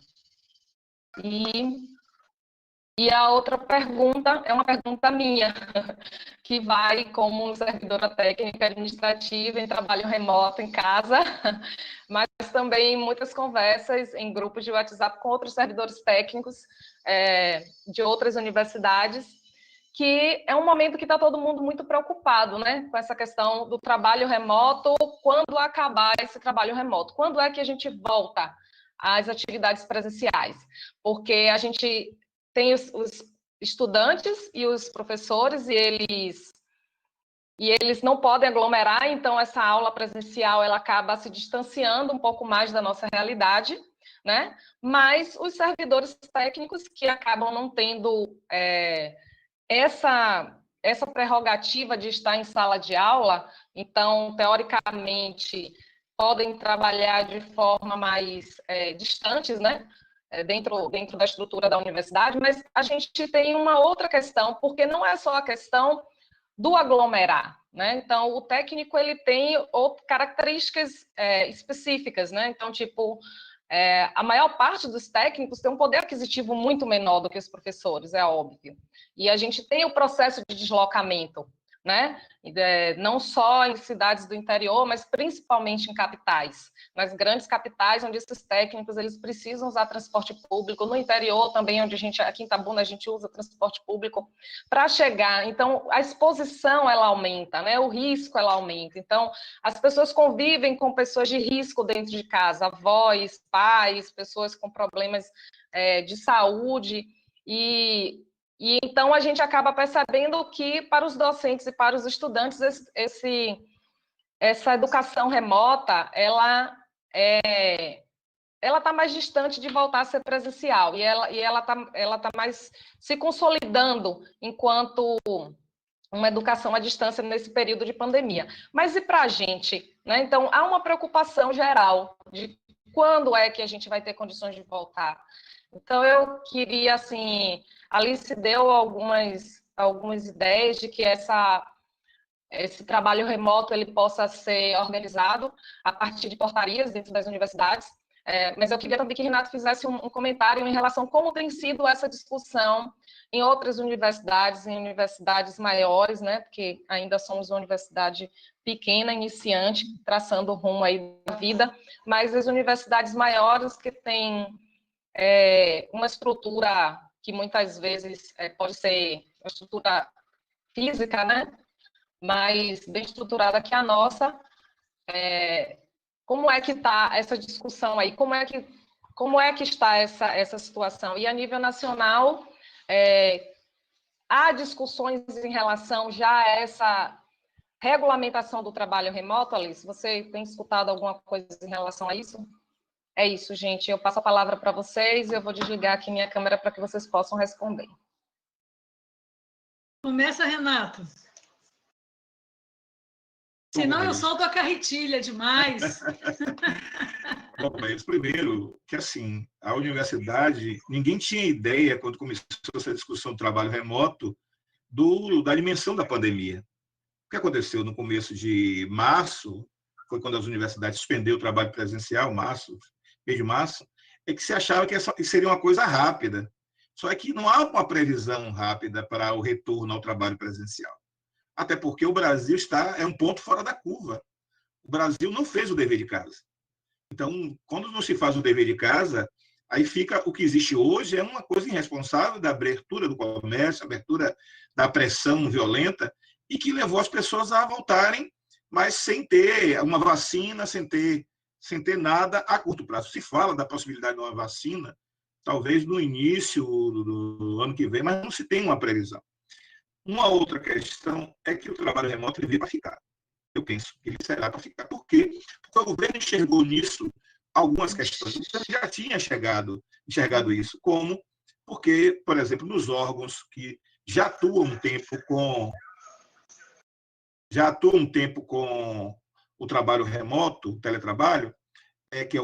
E a outra pergunta é uma pergunta minha, que vai como servidora técnica administrativa em trabalho remoto em casa, mas também muitas conversas em grupos de WhatsApp com outros servidores técnicos de outras universidades, que é um momento que está todo mundo muito preocupado, né, com essa questão do trabalho remoto. Quando acabar esse trabalho remoto? Quando é que a gente volta às atividades presenciais? Porque a gente tem os estudantes e os professores, e eles não podem aglomerar, então essa aula presencial ela acaba se distanciando um pouco mais da nossa realidade, né? Mas os servidores técnicos que acabam não tendo essa prerrogativa de estar em sala de aula, então, teoricamente, podem trabalhar de forma mais distantes, né? Dentro da estrutura da universidade, mas a gente tem uma outra questão, porque não é só a questão do aglomerar, né? Então, o técnico ele tem características específicas, né? Então, tipo, a maior parte dos técnicos tem um poder aquisitivo muito menor do que os professores, é óbvio. E a gente tem o processo de deslocamento, né? Não só em cidades do interior, mas principalmente em capitais. Nas grandes capitais, onde esses técnicos eles precisam usar transporte público, no interior também, onde aqui em Itabuna, a gente usa transporte público para chegar. Então, a exposição, ela aumenta, né? O risco, ela aumenta. Então, as pessoas convivem com pessoas de risco dentro de casa, avós, pais, pessoas com problemas de saúde, e então a gente acaba percebendo que para os docentes e para os estudantes essa educação remota ela está mais distante de voltar a ser presencial, e ela tá mais se consolidando enquanto uma educação à distância nesse período de pandemia. Mas e para a gente, né? Então há uma preocupação geral de quando é que a gente vai ter condições de voltar. Então eu queria, assim, a Alice deu algumas ideias de que esse trabalho remoto ele possa ser organizado a partir de portarias dentro das universidades, mas eu queria também que Renato fizesse um comentário em relação a como tem sido essa discussão em outras universidades, em universidades maiores, né, porque ainda somos uma universidade pequena, iniciante, traçando o rumo aí da vida, mas as universidades maiores que têm uma estrutura que muitas vezes pode ser uma estrutura física, né, mais bem estruturada que a nossa. Como é que está essa discussão aí? Como é que está essa situação? E a nível nacional, há discussões em relação já a essa regulamentação do trabalho remoto, Alice? Você tem escutado alguma coisa em relação a isso? É isso, gente. Eu passo a palavra para vocês e eu vou desligar aqui minha câmera para que vocês possam responder. Começa, Renato. Senão eu solto a carretilha demais. Bom, mas primeiro, que assim, a universidade, ninguém tinha ideia, quando começou essa discussão do trabalho remoto, da dimensão da pandemia. O que aconteceu no começo de março, foi quando as universidades suspenderam o trabalho presencial, mês de março, é que se achava que seria uma coisa rápida. Só que não há uma previsão rápida para o retorno ao trabalho presencial. Até porque o Brasil é um ponto fora da curva. O Brasil não fez o dever de casa. Então, quando não se faz o dever de casa, aí fica o que existe hoje é uma coisa irresponsável da abertura do comércio, abertura da pressão violenta, e que levou as pessoas a voltarem, mas sem ter uma vacina, sem ter nada a curto prazo. Se fala da possibilidade de uma vacina, talvez no início do ano que vem, mas não se tem uma previsão. Uma outra questão é que o trabalho remoto veio para ficar. Eu penso que ele será para ficar. Por quê? Porque o governo enxergou nisso algumas questões. Então, já tinha enxergado isso, como porque, por exemplo, nos órgãos que já atuam um tempo com o trabalho remoto, o teletrabalho, que é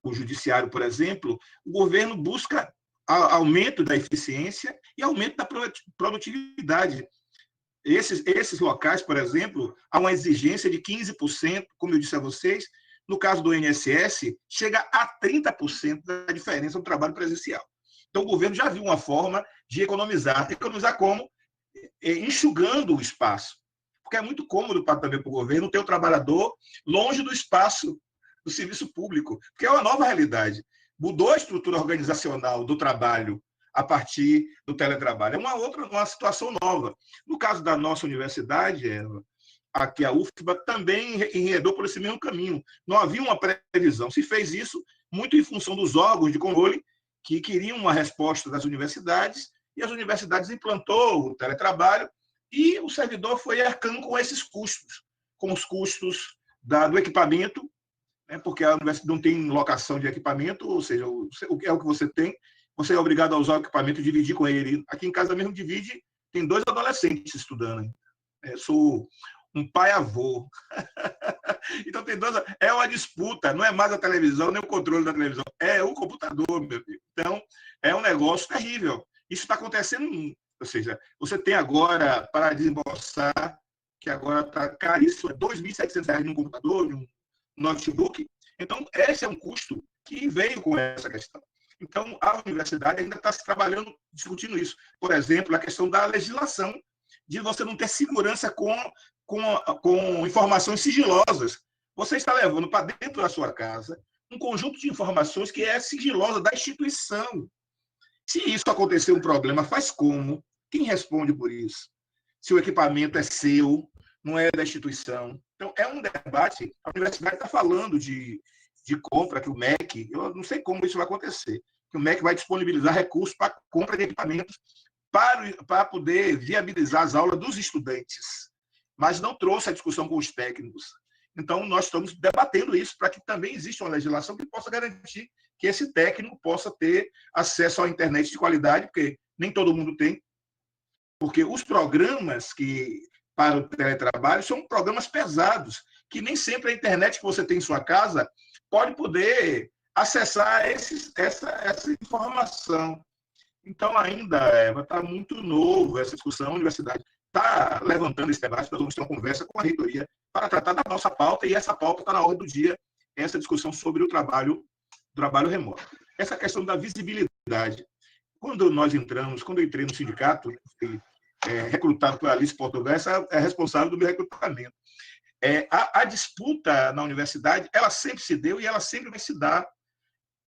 o judiciário, por exemplo, o governo busca aumento da eficiência e aumento da produtividade. Esses locais, por exemplo, há uma exigência de 15%, como eu disse a vocês, no caso do INSS, chega a 30% da diferença do trabalho presencial. Então, o governo já viu uma forma de economizar. Economizar como? Enxugando o espaço. Porque é muito cômodo também para o governo ter o trabalhador longe do espaço do serviço público, porque é uma nova realidade. Mudou a estrutura organizacional do trabalho a partir do teletrabalho. É uma situação nova. No caso da nossa universidade, aqui a UFBA, também enredou por esse mesmo caminho. Não havia uma previsão. Se fez isso muito em função dos órgãos de controle que queriam uma resposta das universidades, e as universidades implantou o teletrabalho, e o servidor foi arcando com esses custos, com os custos do equipamento, porque a universidade não tem locação de equipamento, ou seja, o que você tem, você é obrigado a usar o equipamento e dividir com ele. Aqui em casa mesmo divide, tem 2 adolescentes estudando. Eu sou um pai-avô. Então, é uma disputa, não é mais a televisão, nem o controle da televisão, é o computador, meu amigo. Então, é um negócio terrível. Isso está acontecendo, ou seja, você tem agora, para desembolsar, que agora está caríssimo, é R$ 2.700 num computador, num notebook. Então, esse é um custo que veio com essa questão. Então, a universidade ainda está se trabalhando, discutindo isso. Por exemplo, a questão da legislação, de você não ter segurança com informações sigilosas. Você está levando para dentro da sua casa um conjunto de informações que é sigilosa da instituição. Se isso acontecer um problema, faz como? Quem responde por isso? Se o equipamento é seu, não é da instituição. Então, é um debate. A universidade está falando de compra, que o MEC, eu não sei como isso vai acontecer, que o MEC vai disponibilizar recursos para compra de equipamentos para poder viabilizar as aulas dos estudantes, mas não trouxe a discussão com os técnicos. Então, nós estamos debatendo isso para que também exista uma legislação que possa garantir que esse técnico possa ter acesso à internet de qualidade, porque nem todo mundo tem, porque os programas para o teletrabalho são programas pesados, que nem sempre a internet que você tem em sua casa pode poder acessar essa informação. Então, ainda, Eva, está muito novo essa discussão. A universidade está levantando esse debate, nós vamos ter uma conversa com a reitoria para tratar da nossa pauta, e essa pauta está na ordem do dia, essa discussão sobre o trabalho remoto. Essa questão da visibilidade. Quando eu entrei no sindicato, fui recrutado por Alice Portugal, essa é responsável do meu recrutamento. A disputa na universidade, ela sempre se deu e ela sempre vai se dar.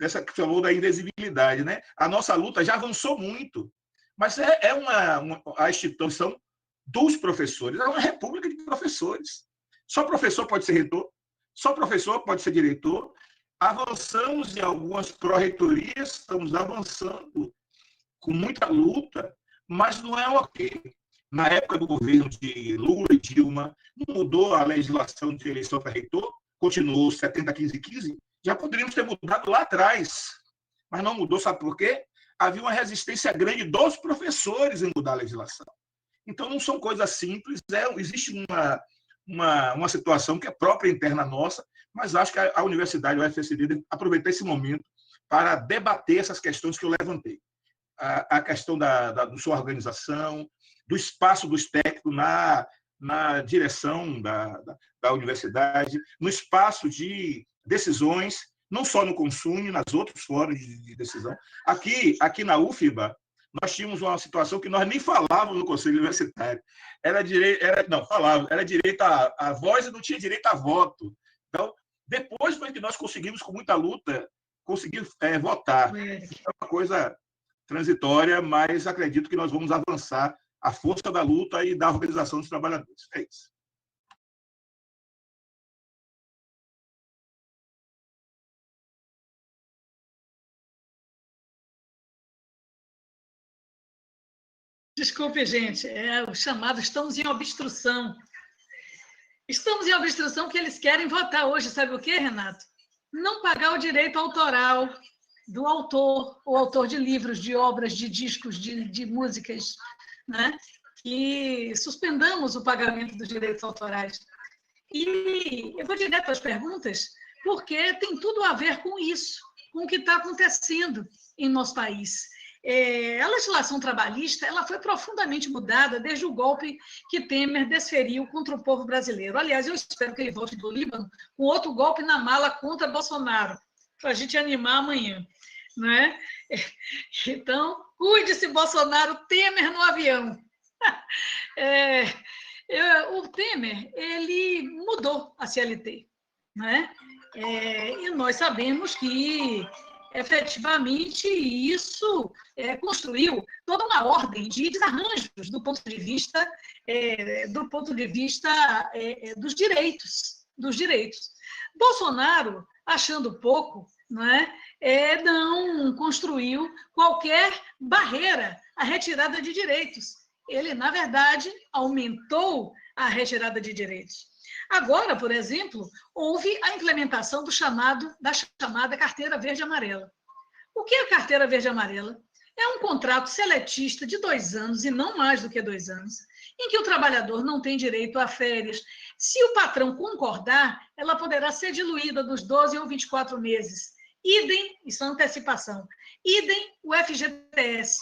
Essa que falou da invisibilidade, né? A nossa luta já avançou muito, mas a instituição dos professores, é uma república de professores. Só professor pode ser reitor, só professor pode ser diretor. Avançamos em algumas pró-reitorias, estamos avançando com muita luta, mas não é ok. Na época do governo de Lula e Dilma, não mudou a legislação de eleição para reitor, continuou 70-15-15, já poderíamos ter mudado lá atrás, mas não mudou, sabe por quê? Havia uma resistência grande dos professores em mudar a legislação. Então, não são coisas simples, existe uma situação que é própria interna nossa, mas acho que a universidade, o UFSB, deve aproveitar esse momento para debater essas questões que eu levantei. A questão da sua organização, do espaço dos técnicos na direção da universidade, no espaço de decisões, não só no consumo, nas outros fóruns de decisão. Aqui na UFBA, nós tínhamos uma situação que nós nem falávamos no Conselho Universitário. Era direito à voz e não tinha direito a voto. Então, depois foi que nós conseguimos, com muita luta, votar. É uma coisa transitória, mas acredito que nós vamos avançar a força da luta e da organização dos trabalhadores. É isso. Desculpe, gente, o chamado estamos em obstrução. Estamos em obstrução porque eles querem votar hoje, sabe o quê, Renato? Não pagar o direito autoral do autor, ou autor de livros, de obras, de discos, de músicas, né? Que suspendamos o pagamento dos direitos autorais. E eu vou direto às perguntas, porque tem tudo a ver com isso, com o que está acontecendo em nosso país. A legislação trabalhista ela foi profundamente mudada desde o golpe que Temer desferiu contra o povo brasileiro. Aliás, eu espero que ele volte do Líbano com outro golpe na mala contra Bolsonaro, para a gente animar amanhã. Né? Então, cuide-se, Bolsonaro, Temer no avião. O Temer ele mudou a CLT. Né? E nós sabemos que efetivamente, isso construiu toda uma ordem de desarranjos do ponto de vista dos direitos. Bolsonaro, achando pouco, não construiu qualquer barreira à retirada de direitos. Ele, na verdade, aumentou a retirada de direitos. Agora, por exemplo, houve a implementação da chamada Carteira Verde Amarela. O que é a Carteira Verde Amarela? É um contrato seletista de 2 anos, e não mais do que 2 anos, em que o trabalhador não tem direito a férias. Se o patrão concordar, ela poderá ser diluída dos 12 ou 24 meses. Idem, isso é antecipação, idem o FGTS.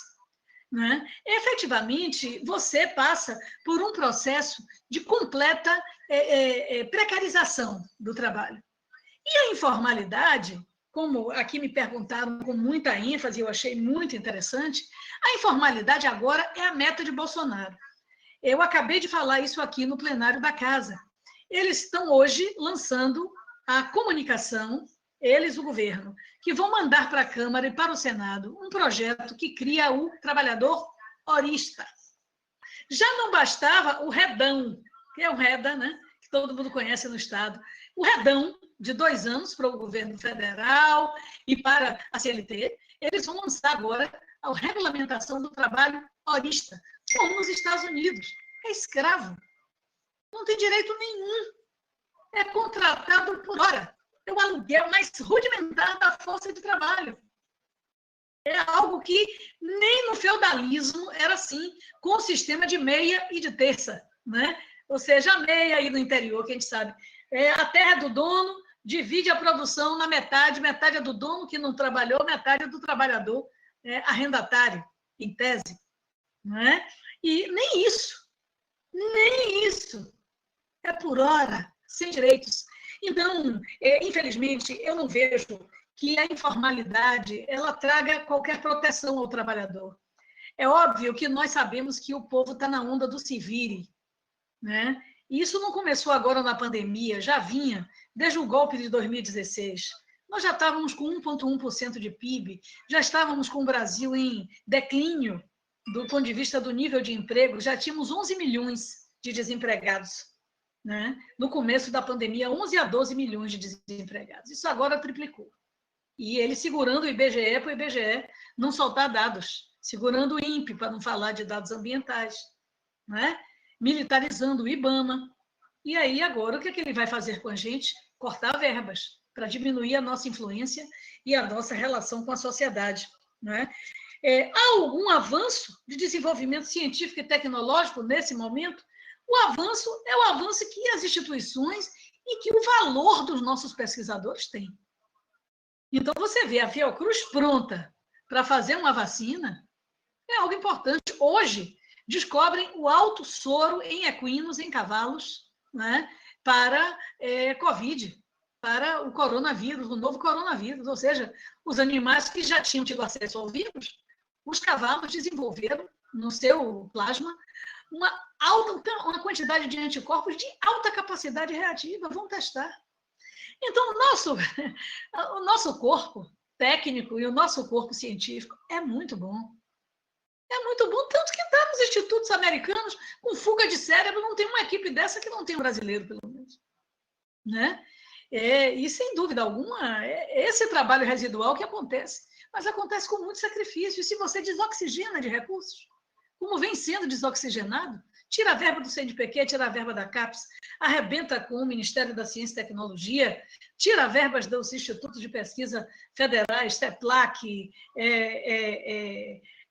Né? Efetivamente, você passa por um processo de completa precarização do trabalho. E a informalidade, como aqui me perguntaram com muita ênfase, eu achei muito interessante, a informalidade agora é a meta de Bolsonaro. Eu acabei de falar isso aqui no plenário da Casa. Eles estão hoje lançando a comunicação, eles, o governo, que vão mandar para a Câmara e para o Senado um projeto que cria o trabalhador horista. Já não bastava o redão, que é o REDA, né, que todo mundo conhece no Estado, o redão de 2 anos para o governo federal e para a CLT, eles vão lançar agora a regulamentação do trabalho horista, como nos Estados Unidos. É escravo, não tem direito nenhum, é contratado por hora. É o aluguel mais rudimentar da força de trabalho. É algo que nem no feudalismo era assim, com o sistema de meia e de terça. Né? Ou seja, a meia aí no interior, que a gente sabe, a terra é do dono, divide a produção na metade é do dono que não trabalhou, metade é do trabalhador arrendatário, em tese. Né? E nem isso. É por hora, sem direitos. Então, infelizmente, eu não vejo que a informalidade ela traga qualquer proteção ao trabalhador. É óbvio que nós sabemos que o povo está na onda do se vire, né? E isso não começou agora na pandemia, já vinha desde o golpe de 2016. Nós já estávamos com 1,1% de PIB, já estávamos com o Brasil em declínio do ponto de vista do nível de emprego, já tínhamos 11 milhões de desempregados. Né? No começo da pandemia, 11 a 12 milhões de desempregados. Isso agora triplicou. E ele segurando o IBGE para o IBGE não soltar dados, segurando o INPE para não falar de dados ambientais, né? Militarizando o IBAMA. E aí, agora, o que ele vai fazer com a gente? Cortar verbas para diminuir a nossa influência e a nossa relação com a sociedade. Né? Há algum avanço de desenvolvimento científico e tecnológico nesse momento? O avanço é o avanço que as instituições e que o valor dos nossos pesquisadores têm. Então, você vê a Fiocruz pronta para fazer uma vacina, é algo importante. Hoje, descobrem o alto soro em equinos, em cavalos, né, para Covid, para o coronavírus, o novo coronavírus, ou seja, os animais que já tinham tido acesso ao vírus os cavalos desenvolveram no seu plasma uma quantidade de anticorpos de alta capacidade reativa. Vamos testar. Então, o nosso corpo técnico e o nosso corpo científico é muito bom. É muito bom, tanto que está nos institutos americanos, com fuga de cérebro, não tem uma equipe dessa que não tem um brasileiro, pelo menos. Né? E, sem dúvida alguma, esse trabalho residual que acontece, mas acontece com muito sacrifício. E se você desoxigena de recursos, como vem sendo desoxigenado, tira a verba do CNPq, tira a verba da CAPES, arrebenta com o Ministério da Ciência e Tecnologia, tira verbas dos institutos de pesquisa federais, CEPLAC,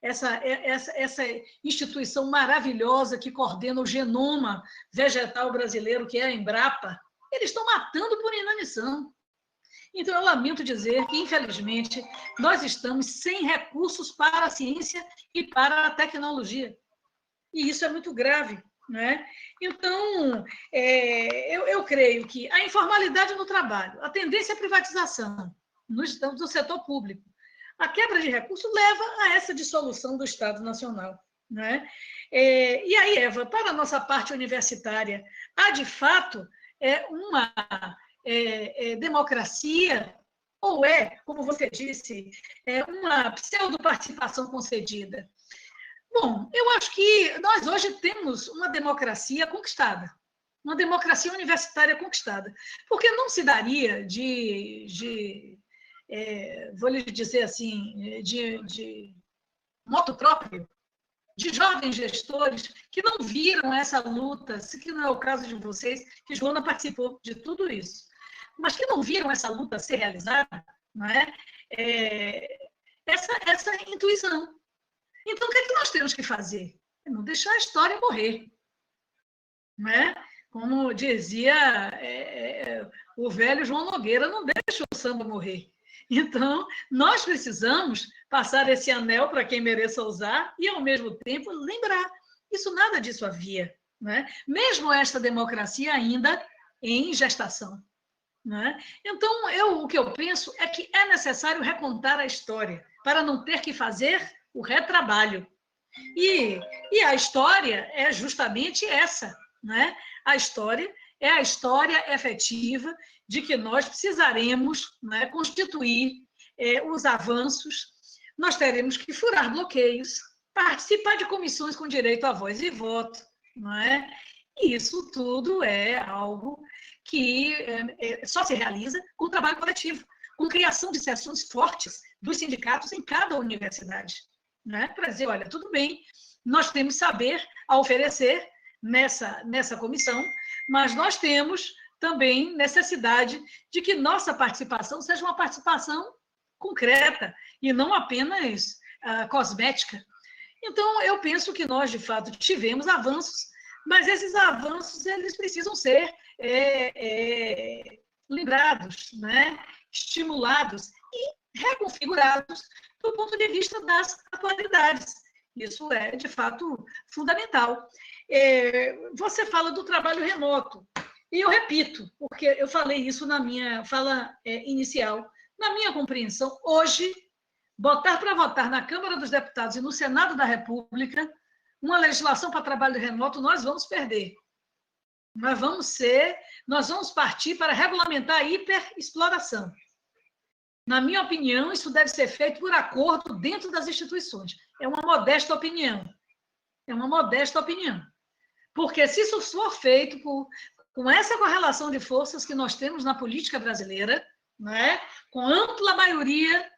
essa instituição maravilhosa que coordena o genoma vegetal brasileiro, que é a Embrapa. Eles estão matando por inanição. Então, eu lamento dizer que, infelizmente, nós estamos sem recursos para a ciência e para a tecnologia. E isso é muito grave, né? Então, eu creio que a informalidade no trabalho, a tendência à privatização do setor público, a quebra de recursos leva a essa dissolução do Estado Nacional, né? E aí, Eva, para a nossa parte universitária, há, de fato, uma democracia, ou como você disse, uma pseudo-participação concedida? Bom, eu acho que nós hoje temos uma democracia conquistada, uma democracia universitária conquistada, porque não se daria vou lhe dizer assim, de moto próprio, de jovens gestores que não viram essa luta, que não é o caso de vocês, que Joana participou de tudo isso, mas que não viram essa luta ser realizada, não é? Essa intuição. Então, o que é que nós temos que fazer? Não deixar a história morrer. Não é? Como dizia o velho João Nogueira, não deixa o samba morrer. Então, nós precisamos passar esse anel para quem mereça usar e, ao mesmo tempo, lembrar. Nada disso havia. Não é? Mesmo esta democracia ainda em gestação. Não é? Então, o que eu penso é que é necessário recontar a história para não ter que fazer o retrabalho. E a história é justamente essa, né? A história é a história efetiva de que nós precisaremos, né, constituir os avanços, nós teremos que furar bloqueios, participar de comissões com direito a voz e voto, não é? E isso tudo é algo que só se realiza com trabalho coletivo, com criação de seções fortes dos sindicatos em cada universidade. Né? Para dizer, olha, tudo bem, nós temos saber a oferecer nessa comissão, mas nós temos também necessidade de que nossa participação seja uma participação concreta e não apenas cosmética. Então, eu penso que nós, de fato, tivemos avanços, mas esses avanços eles precisam ser lembrados, né? Estimulados e reconfigurados do ponto de vista das atualidades. Isso é, de fato, fundamental. Você fala do trabalho remoto, e eu repito, porque eu falei isso na minha fala inicial. Na minha compreensão, hoje, botar para votar na Câmara dos Deputados e no Senado da República uma legislação para trabalho remoto, nós vamos perder. Nós vamos partir para regulamentar a hiperexploração. Na minha opinião, isso deve ser feito por acordo dentro das instituições. É uma modesta opinião. É uma modesta opinião. Porque se isso for feito com essa correlação de forças que nós temos na política brasileira, né, com ampla maioria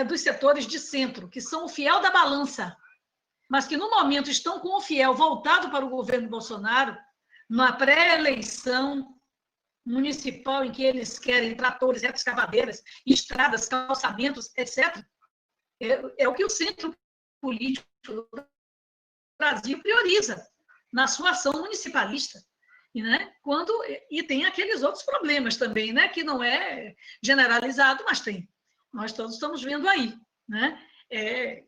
dos setores de centro, que são o fiel da balança, mas que no momento estão com o fiel voltado para o governo Bolsonaro, na pré-eleição municipal em que eles querem tratores, retroescavadeiras, estradas, calçamentos, etc., é o que o centro político do Brasil prioriza na sua ação municipalista. Né? E tem aqueles outros problemas também, né? Que não é generalizado, mas tem. Nós todos estamos vendo aí. Né?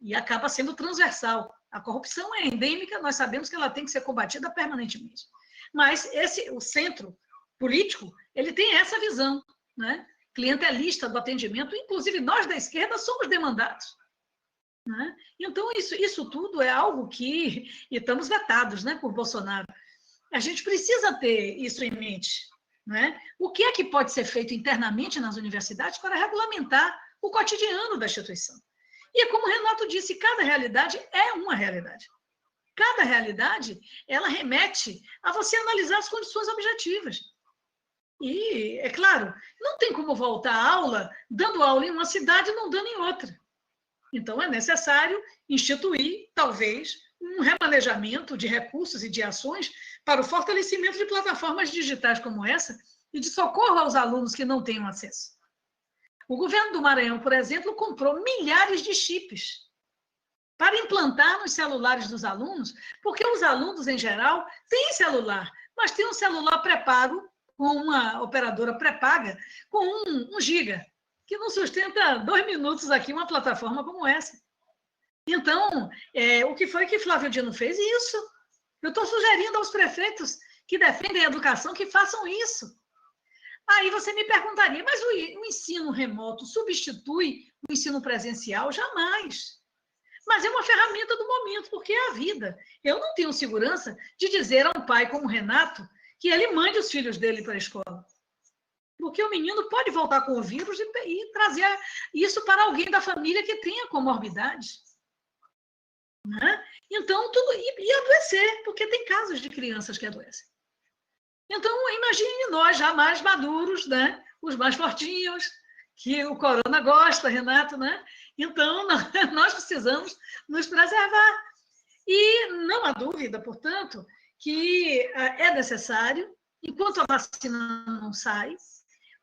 E acaba sendo transversal. A corrupção é endêmica, nós sabemos que ela tem que ser combatida permanentemente. Mas o centro político, ele tem essa visão, né? Clientelista do atendimento, inclusive nós da esquerda somos demandados. né? Então, isso tudo é algo que... E estamos vetados, né, por Bolsonaro. A gente precisa ter isso em mente, né? O que é que pode ser feito internamente nas universidades para regulamentar o cotidiano da instituição? E como o Renato disse, cada realidade é uma realidade. Cada realidade, ela remete a você analisar as condições objetivas. E, é claro, não tem como voltar à aula dando aula em uma cidade e não dando em outra. Então, é necessário instituir, talvez, um remanejamento de recursos e de ações para o fortalecimento de plataformas digitais como essa e de socorro aos alunos que não tenham acesso. O governo do Maranhão, por exemplo, comprou milhares de chips para implantar nos celulares dos alunos, porque os alunos, em geral, têm celular, mas têm um celular pré-pago, com uma operadora pré-paga, com 1 giga, que não sustenta 2 minutos aqui uma plataforma como essa. Então, o que foi que Flávio Dino fez? Isso. Eu estou sugerindo aos prefeitos que defendem a educação que façam isso. Aí você me perguntaria, mas o ensino remoto substitui o ensino presencial? Jamais. Mas é uma ferramenta do momento, porque é a vida. Eu não tenho segurança de dizer a um pai como Renato que ele mande os filhos dele para a escola. Porque o menino pode voltar com o vírus e trazer isso para alguém da família que tenha comorbidades. Né? Então, e adoecer, porque tem casos de crianças que adoecem. Então, imagine nós já mais maduros, né? Os mais fortinhos, que o corona gosta, Renato, né? Então, nós precisamos nos preservar. E não há dúvida, portanto, que é necessário, enquanto a vacina não sai,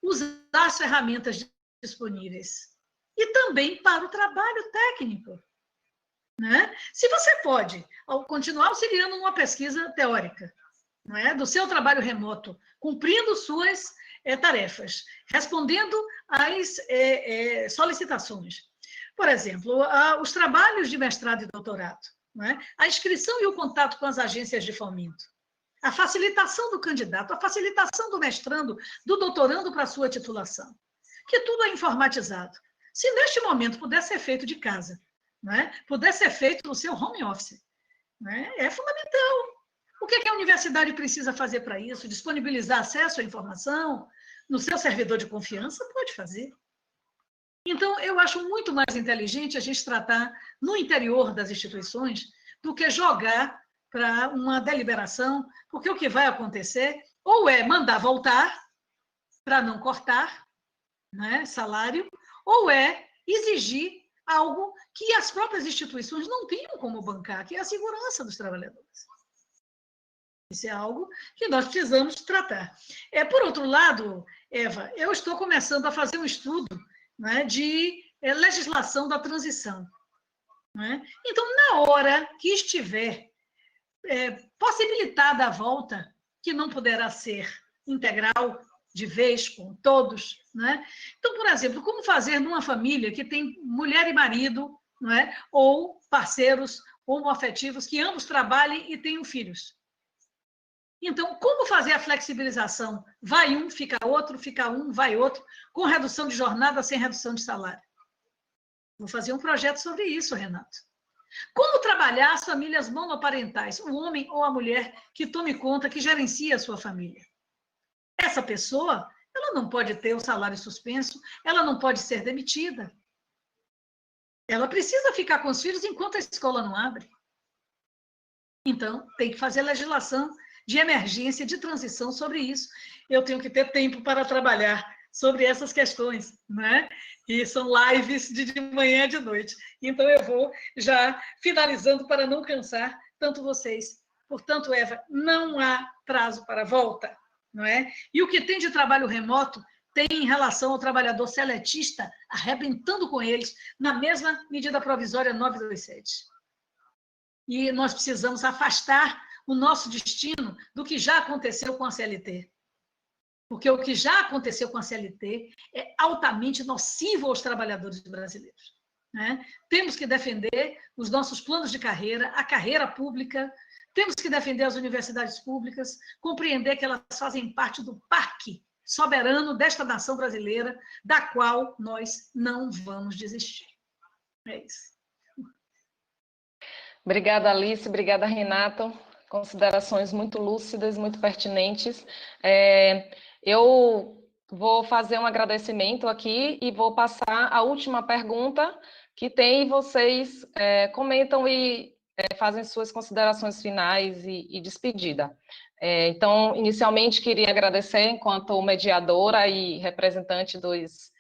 usar as ferramentas disponíveis. E também para o trabalho técnico. Né? Se você pode continuar auxiliando numa pesquisa teórica, não é? Do seu trabalho remoto, cumprindo suas tarefas, respondendo às solicitações. Por exemplo, os trabalhos de mestrado e doutorado, não é? A inscrição e o contato com as agências de fomento, a facilitação do candidato, a facilitação do mestrando, do doutorando para a sua titulação, que tudo é informatizado. Se neste momento puder ser feito de casa, não é? Puder ser feito no seu home office, não é? É fundamental. O que a universidade precisa fazer para isso? Disponibilizar acesso à informação no seu servidor de confiança? Pode fazer. Então, eu acho muito mais inteligente a gente tratar no interior das instituições do que jogar para uma deliberação, porque o que vai acontecer ou é mandar voltar para não cortar, né, salário, ou é exigir algo que as próprias instituições não tenham como bancar, que é a segurança dos trabalhadores. Isso é algo que nós precisamos tratar. Por outro lado, Eva, eu estou começando a fazer um estudo, né, de legislação da transição. Né? Então, na hora que estiver possibilitada a volta, que não poderá ser integral, de vez, com todos. Né? Então, por exemplo, como fazer numa família que tem mulher e marido, não é? Ou parceiros homoafetivos que ambos trabalhem e tenham filhos? Então, como fazer a flexibilização? Vai um, fica outro, fica um, vai outro, com redução de jornada, sem redução de salário. Vou fazer um projeto sobre isso, Renato. Como trabalhar as famílias monoparentais, o homem ou a mulher que tome conta, que gerencia a sua família? Essa pessoa, ela não pode ter o salário suspenso, ela não pode ser demitida. Ela precisa ficar com os filhos enquanto a escola não abre. Então, tem que fazer legislação de emergência, de transição sobre isso. Eu tenho que ter tempo para trabalhar sobre essas questões, né? E são lives de manhã e de noite. Então, eu vou já finalizando para não cansar tanto vocês. Portanto, Eva, não há prazo para volta, não é? E o que tem de trabalho remoto tem em relação ao trabalhador seletista, arrebentando com eles, na mesma medida provisória 927. E nós precisamos afastar o nosso destino do que já aconteceu com a CLT. Porque o que já aconteceu com a CLT é altamente nocivo aos trabalhadores brasileiros. Né? Temos que defender os nossos planos de carreira, a carreira pública, temos que defender as universidades públicas, compreender que elas fazem parte do parque soberano desta nação brasileira, da qual nós não vamos desistir. É isso. Obrigada, Alice. Obrigada, Renato. Considerações muito lúcidas, muito pertinentes. Eu vou fazer um agradecimento aqui e vou passar a última pergunta que tem, e vocês comentam e fazem suas considerações finais e despedida. Então, inicialmente, queria agradecer, enquanto mediadora e representante dos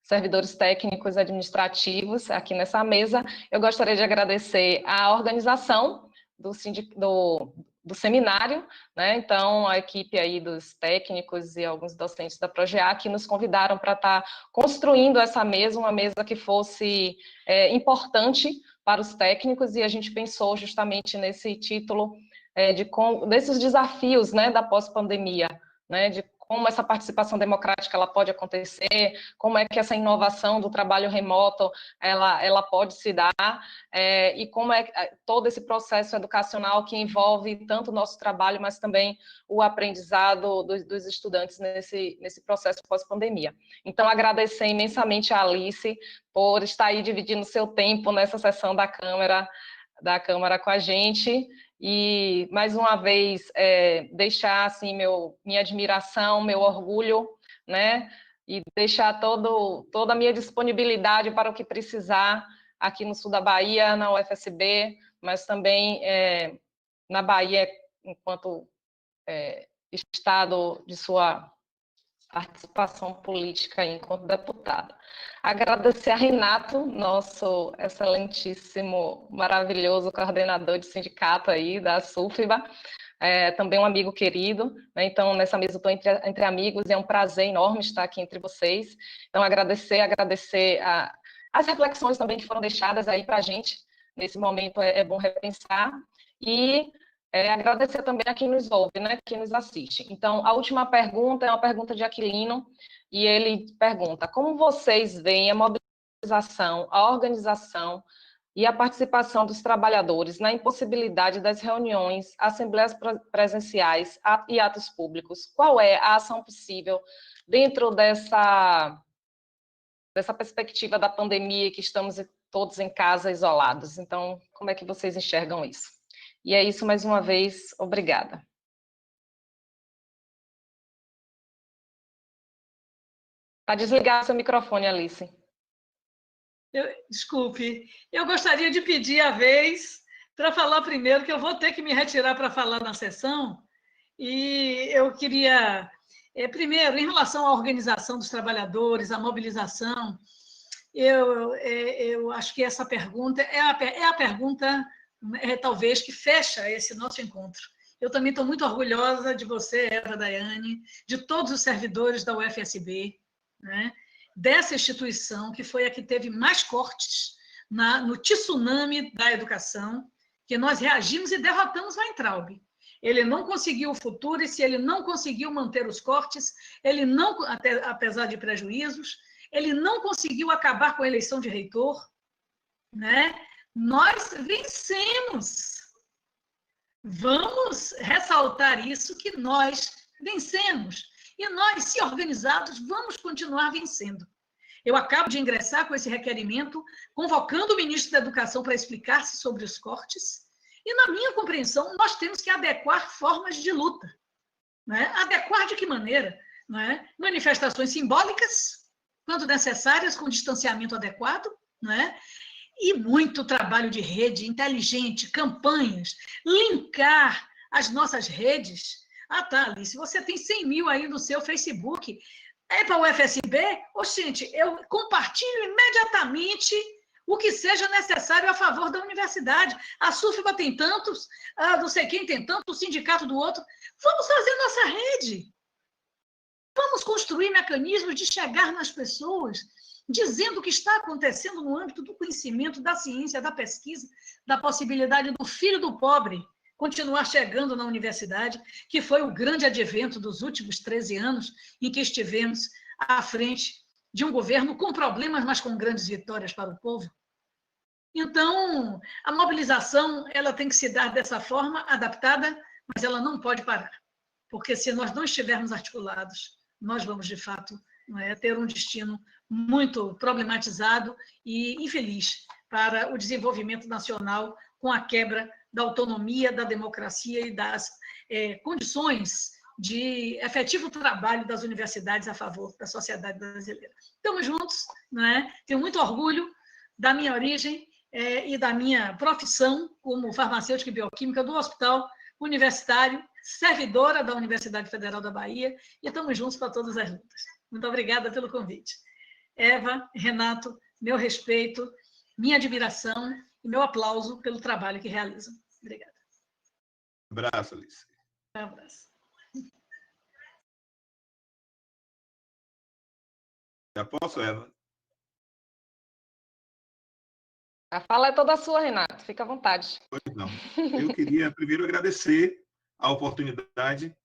servidores técnicos administrativos aqui nessa mesa, eu gostaria de agradecer a organização do seminário, né? Então, a equipe aí dos técnicos e alguns docentes da Progeac que nos convidaram para estar construindo essa mesa, uma mesa que fosse importante para os técnicos, e a gente pensou justamente nesse título desses desafios, né, da pós-pandemia, né, de como essa participação democrática ela pode acontecer, como é que essa inovação do trabalho remoto ela pode se dar, e como é todo esse processo educacional que envolve tanto o nosso trabalho, mas também o aprendizado dos estudantes nesse processo pós-pandemia. Então, agradecer imensamente a Alice por estar aí dividindo seu tempo nessa sessão da Câmara com a gente. E, mais uma vez, deixar assim, minha admiração, meu orgulho, né? E deixar toda a minha disponibilidade para o que precisar aqui no sul da Bahia, na UFSB, mas também na Bahia, enquanto estado de sua participação política enquanto deputada. Agradecer a Renato, nosso excelentíssimo, maravilhoso coordenador de sindicato aí da SUFBA, também um amigo querido, né? Então, nessa mesa eu estou entre amigos e é um prazer enorme estar aqui entre vocês. Então, agradecer as reflexões também que foram deixadas aí para a gente. Nesse momento é bom repensar e agradecer também a quem nos ouve, né, quem nos assiste. Então, a última pergunta é uma pergunta de Aquilino, e ele pergunta: como vocês veem a mobilização, a organização e a participação dos trabalhadores na impossibilidade das reuniões, assembleias presenciais e atos públicos? Qual é a ação possível dentro dessa perspectiva da pandemia, que estamos todos em casa isolados? Então, como é que vocês enxergam isso? E é isso, mais uma vez, obrigada. Está desligado seu microfone, Alice. Desculpe, eu gostaria de pedir a vez para falar primeiro, que eu vou ter que me retirar para falar na sessão, e eu queria, primeiro, em relação à organização dos trabalhadores, à mobilização, eu acho que essa pergunta é a pergunta, talvez, que fecha esse nosso encontro. Eu também estou muito orgulhosa de você, Eva Daiane, de todos os servidores da UFSB, né? Dessa instituição, que foi a que teve mais cortes no tsunami da educação, que nós reagimos e derrotamos o Weintraub. Ele não conseguiu o futuro, e se ele não conseguiu manter os cortes, ele não, apesar de prejuízos, ele não conseguiu acabar com a eleição de reitor, né? Nós vencemos. Vamos ressaltar isso, que nós vencemos. E nós, se organizados, vamos continuar vencendo. Eu acabo de ingressar com esse requerimento, convocando o ministro da Educação para explicar-se sobre os cortes, e, na minha compreensão, nós temos que adequar formas de luta. Né? Adequar de que maneira? Né? Manifestações simbólicas, quando necessárias, com distanciamento adequado, né? E muito trabalho de rede inteligente, campanhas, linkar as nossas redes. Ah, tá, Alice, você tem 100 mil aí no seu Facebook, é para o UFSB? Gente, eu compartilho imediatamente o que seja necessário a favor da universidade. A SUFBA tem tantos, não sei quem tem tanto, o sindicato do outro. Vamos fazer nossa rede. Vamos construir mecanismos de chegar nas pessoas, dizendo o que está acontecendo no âmbito do conhecimento, da ciência, da pesquisa, da possibilidade do filho do pobre continuar chegando na universidade, que foi o grande advento dos últimos 13 anos, em que estivemos à frente de um governo com problemas, mas com grandes vitórias para o povo. Então, a mobilização ela tem que se dar dessa forma, adaptada, mas ela não pode parar, porque se nós não estivermos articulados, nós vamos, de fato, ter um destino muito problematizado e infeliz para o desenvolvimento nacional com a quebra da autonomia, da democracia e das condições de efetivo trabalho das universidades a favor da sociedade brasileira. Estamos juntos, não é? Tenho muito orgulho da minha origem e da minha profissão como farmacêutica e bioquímica do Hospital Universitário, servidora da Universidade Federal da Bahia, e estamos juntos para todas as lutas. Muito obrigada pelo convite. Eva, Renato, meu respeito, minha admiração e meu aplauso pelo trabalho que realizam. Obrigada. Um abraço, Alice. Um abraço. Já posso, Eva? A fala é toda sua, Renato. Fica à vontade. Pois não. Eu queria primeiro agradecer a oportunidade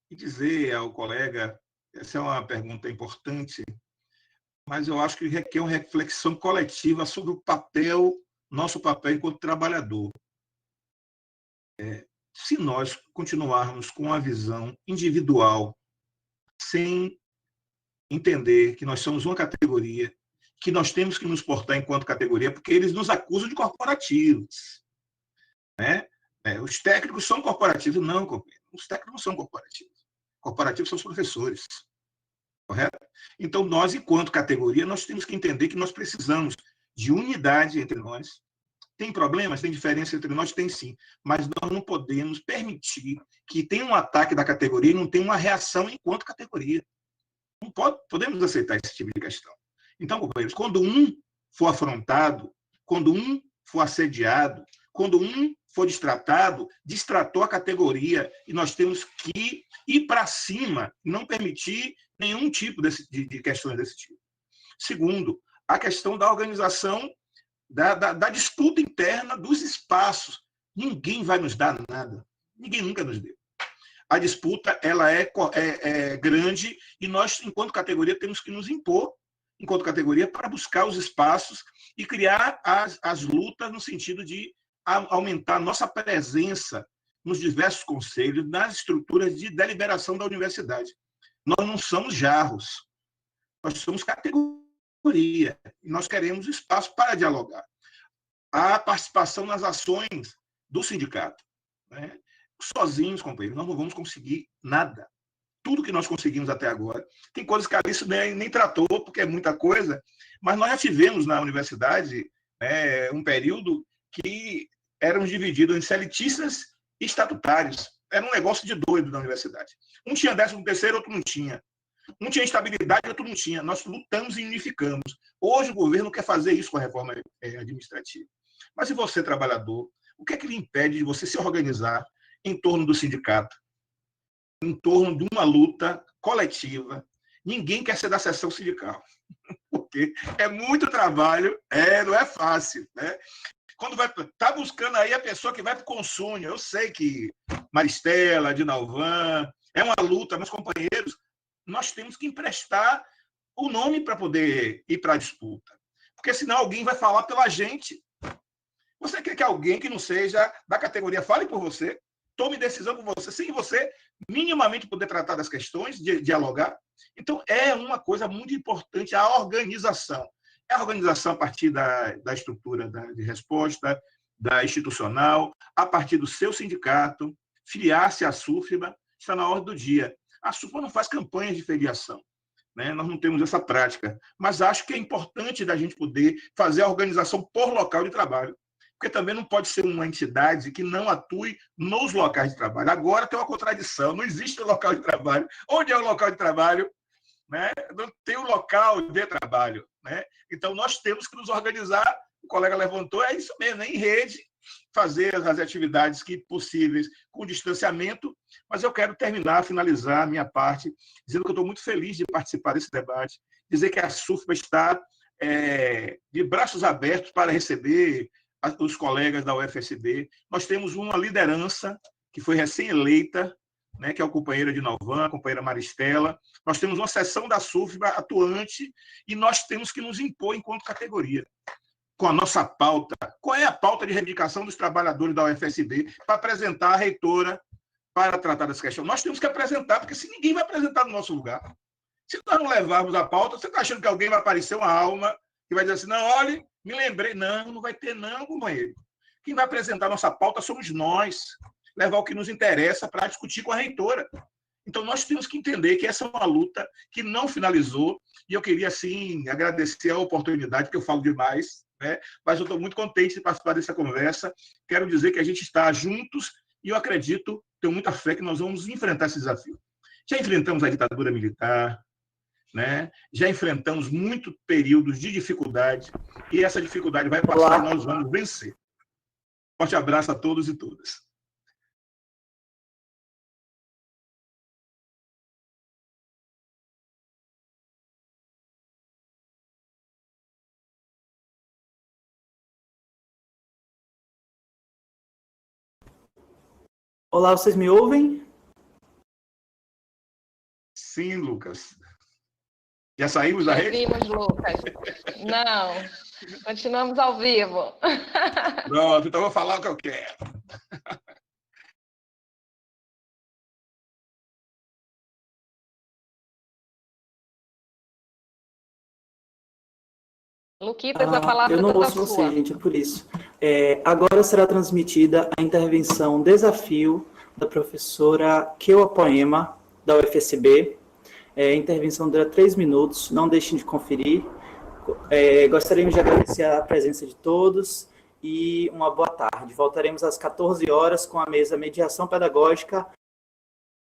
e dizer ao colega, essa é uma pergunta importante, mas eu acho que requer uma reflexão coletiva sobre o papel, nosso papel enquanto trabalhador. Se nós continuarmos com a visão individual, sem entender que nós somos uma categoria, que nós temos que nos portar enquanto categoria, porque eles nos acusam de corporativos, né? Os técnicos são corporativos? Não, os técnicos não são corporativos. Corporativos são os professores, correto? Então, nós, enquanto categoria, nós temos que entender que nós precisamos de unidade entre nós. Tem problemas, tem diferença entre nós? Tem sim, mas nós não podemos permitir que tenha um ataque da categoria e não tenha uma reação enquanto categoria. Não podemos aceitar esse tipo de questão. Então, companheiros, quando um for afrontado, quando um for assediado, quando um for destratado, destratou a categoria e nós temos que ir para cima, não permitir nenhum tipo de questões desse tipo. Segundo, a questão da organização, da disputa interna dos espaços. Ninguém vai nos dar nada. Ninguém nunca nos deu. A disputa ela é grande e nós, enquanto categoria, temos que nos impor, enquanto categoria, para buscar os espaços e criar as lutas no sentido de aumentar a nossa presença nos diversos conselhos, nas estruturas de deliberação da universidade. Nós não somos jarros, nós somos categoria e nós queremos espaço para dialogar. A participação nas ações do sindicato, né? Sozinhos, companheiros, nós não vamos conseguir nada. Tudo que nós conseguimos até agora. Tem coisas que a Alice nem tratou, porque é muita coisa, mas nós já tivemos na universidade um período que éramos divididos em selitistas e estatutários. Era um negócio de doido na universidade. Um tinha 13º, outro não tinha. Um tinha estabilidade, outro não tinha. Nós lutamos e unificamos. Hoje o governo quer fazer isso com a reforma administrativa. Mas e você, trabalhador, o que é que lhe impede de você se organizar em torno do sindicato? Em torno de uma luta coletiva? Ninguém quer ser da seção sindical, porque é muito trabalho, não é fácil, né? Quando tá buscando aí a pessoa que vai para o consúnio, eu sei que Maristela, Dinalvan, é uma luta, mas, companheiros, nós temos que emprestar o nome para poder ir para a disputa, porque senão alguém vai falar pela gente. Você quer que alguém que não seja da categoria fale por você, tome decisão por você, sem você minimamente poder tratar das questões, dialogar? Então, é uma coisa muito importante a organização. É a organização a partir da estrutura de resposta, da institucional, a partir do seu sindicato, filiar-se à SUFBA, está na ordem do dia. A SUFBA não faz campanhas de filiação, né? Nós não temos essa prática, mas acho que é importante da gente poder fazer a organização por local de trabalho, porque também não pode ser uma entidade que não atue nos locais de trabalho. Agora tem uma contradição, não existe local de trabalho. Onde é o local de trabalho? Né? Não tem um local de trabalho, né? Então, nós temos que nos organizar, o colega levantou, é isso mesmo, em rede, fazer as atividades possíveis com distanciamento, mas eu quero finalizar a minha parte, dizendo que eu estou muito feliz de participar desse debate, dizer que a SUFBA está de braços abertos para receber os colegas da UFSB. Nós temos uma liderança que foi recém-eleita, né, que é o companheiro Dinalvan, a companheira Maristela. Nós temos uma seção da SUFBA atuante e nós temos que nos impor enquanto categoria, com a nossa pauta. Qual é a pauta de reivindicação dos trabalhadores da UFSB para apresentar à reitora para tratar dessa questão? Nós temos que apresentar, porque se ninguém vai apresentar no nosso lugar. Se nós não levarmos a pauta, você está achando que alguém vai aparecer uma alma que vai dizer assim, não, olha, me lembrei. Não, não vai ter não, companheiro. Quem vai apresentar nossa pauta somos nós, levar o que nos interessa para discutir com a reitora. Então, nós temos que entender que essa é uma luta que não finalizou, e eu queria, sim, agradecer a oportunidade, que eu falo demais, né? Mas eu estou muito contente de participar dessa conversa. Quero dizer que a gente está juntos e eu acredito, tenho muita fé que nós vamos enfrentar esse desafio. Já enfrentamos a ditadura militar, né? Já enfrentamos muitos períodos de dificuldade e essa dificuldade vai passar e nós vamos vencer. Forte abraço a todos e todas. Olá, vocês me ouvem? Sim, Lucas. Já saímos da rede? Vimos, Lucas. Não, continuamos ao vivo. Pronto, então eu vou falar o que eu quero. Luquitas, a palavra eu não toda ouço sua. você, gente, é por isso. Agora será transmitida a intervenção Desafio da professora Keua Poema, da UFSB. A intervenção dura 3 minutos, não deixem de conferir. Gostaríamos de agradecer a presença de todos e uma boa tarde. Voltaremos às 14 horas com a mesa Mediação Pedagógica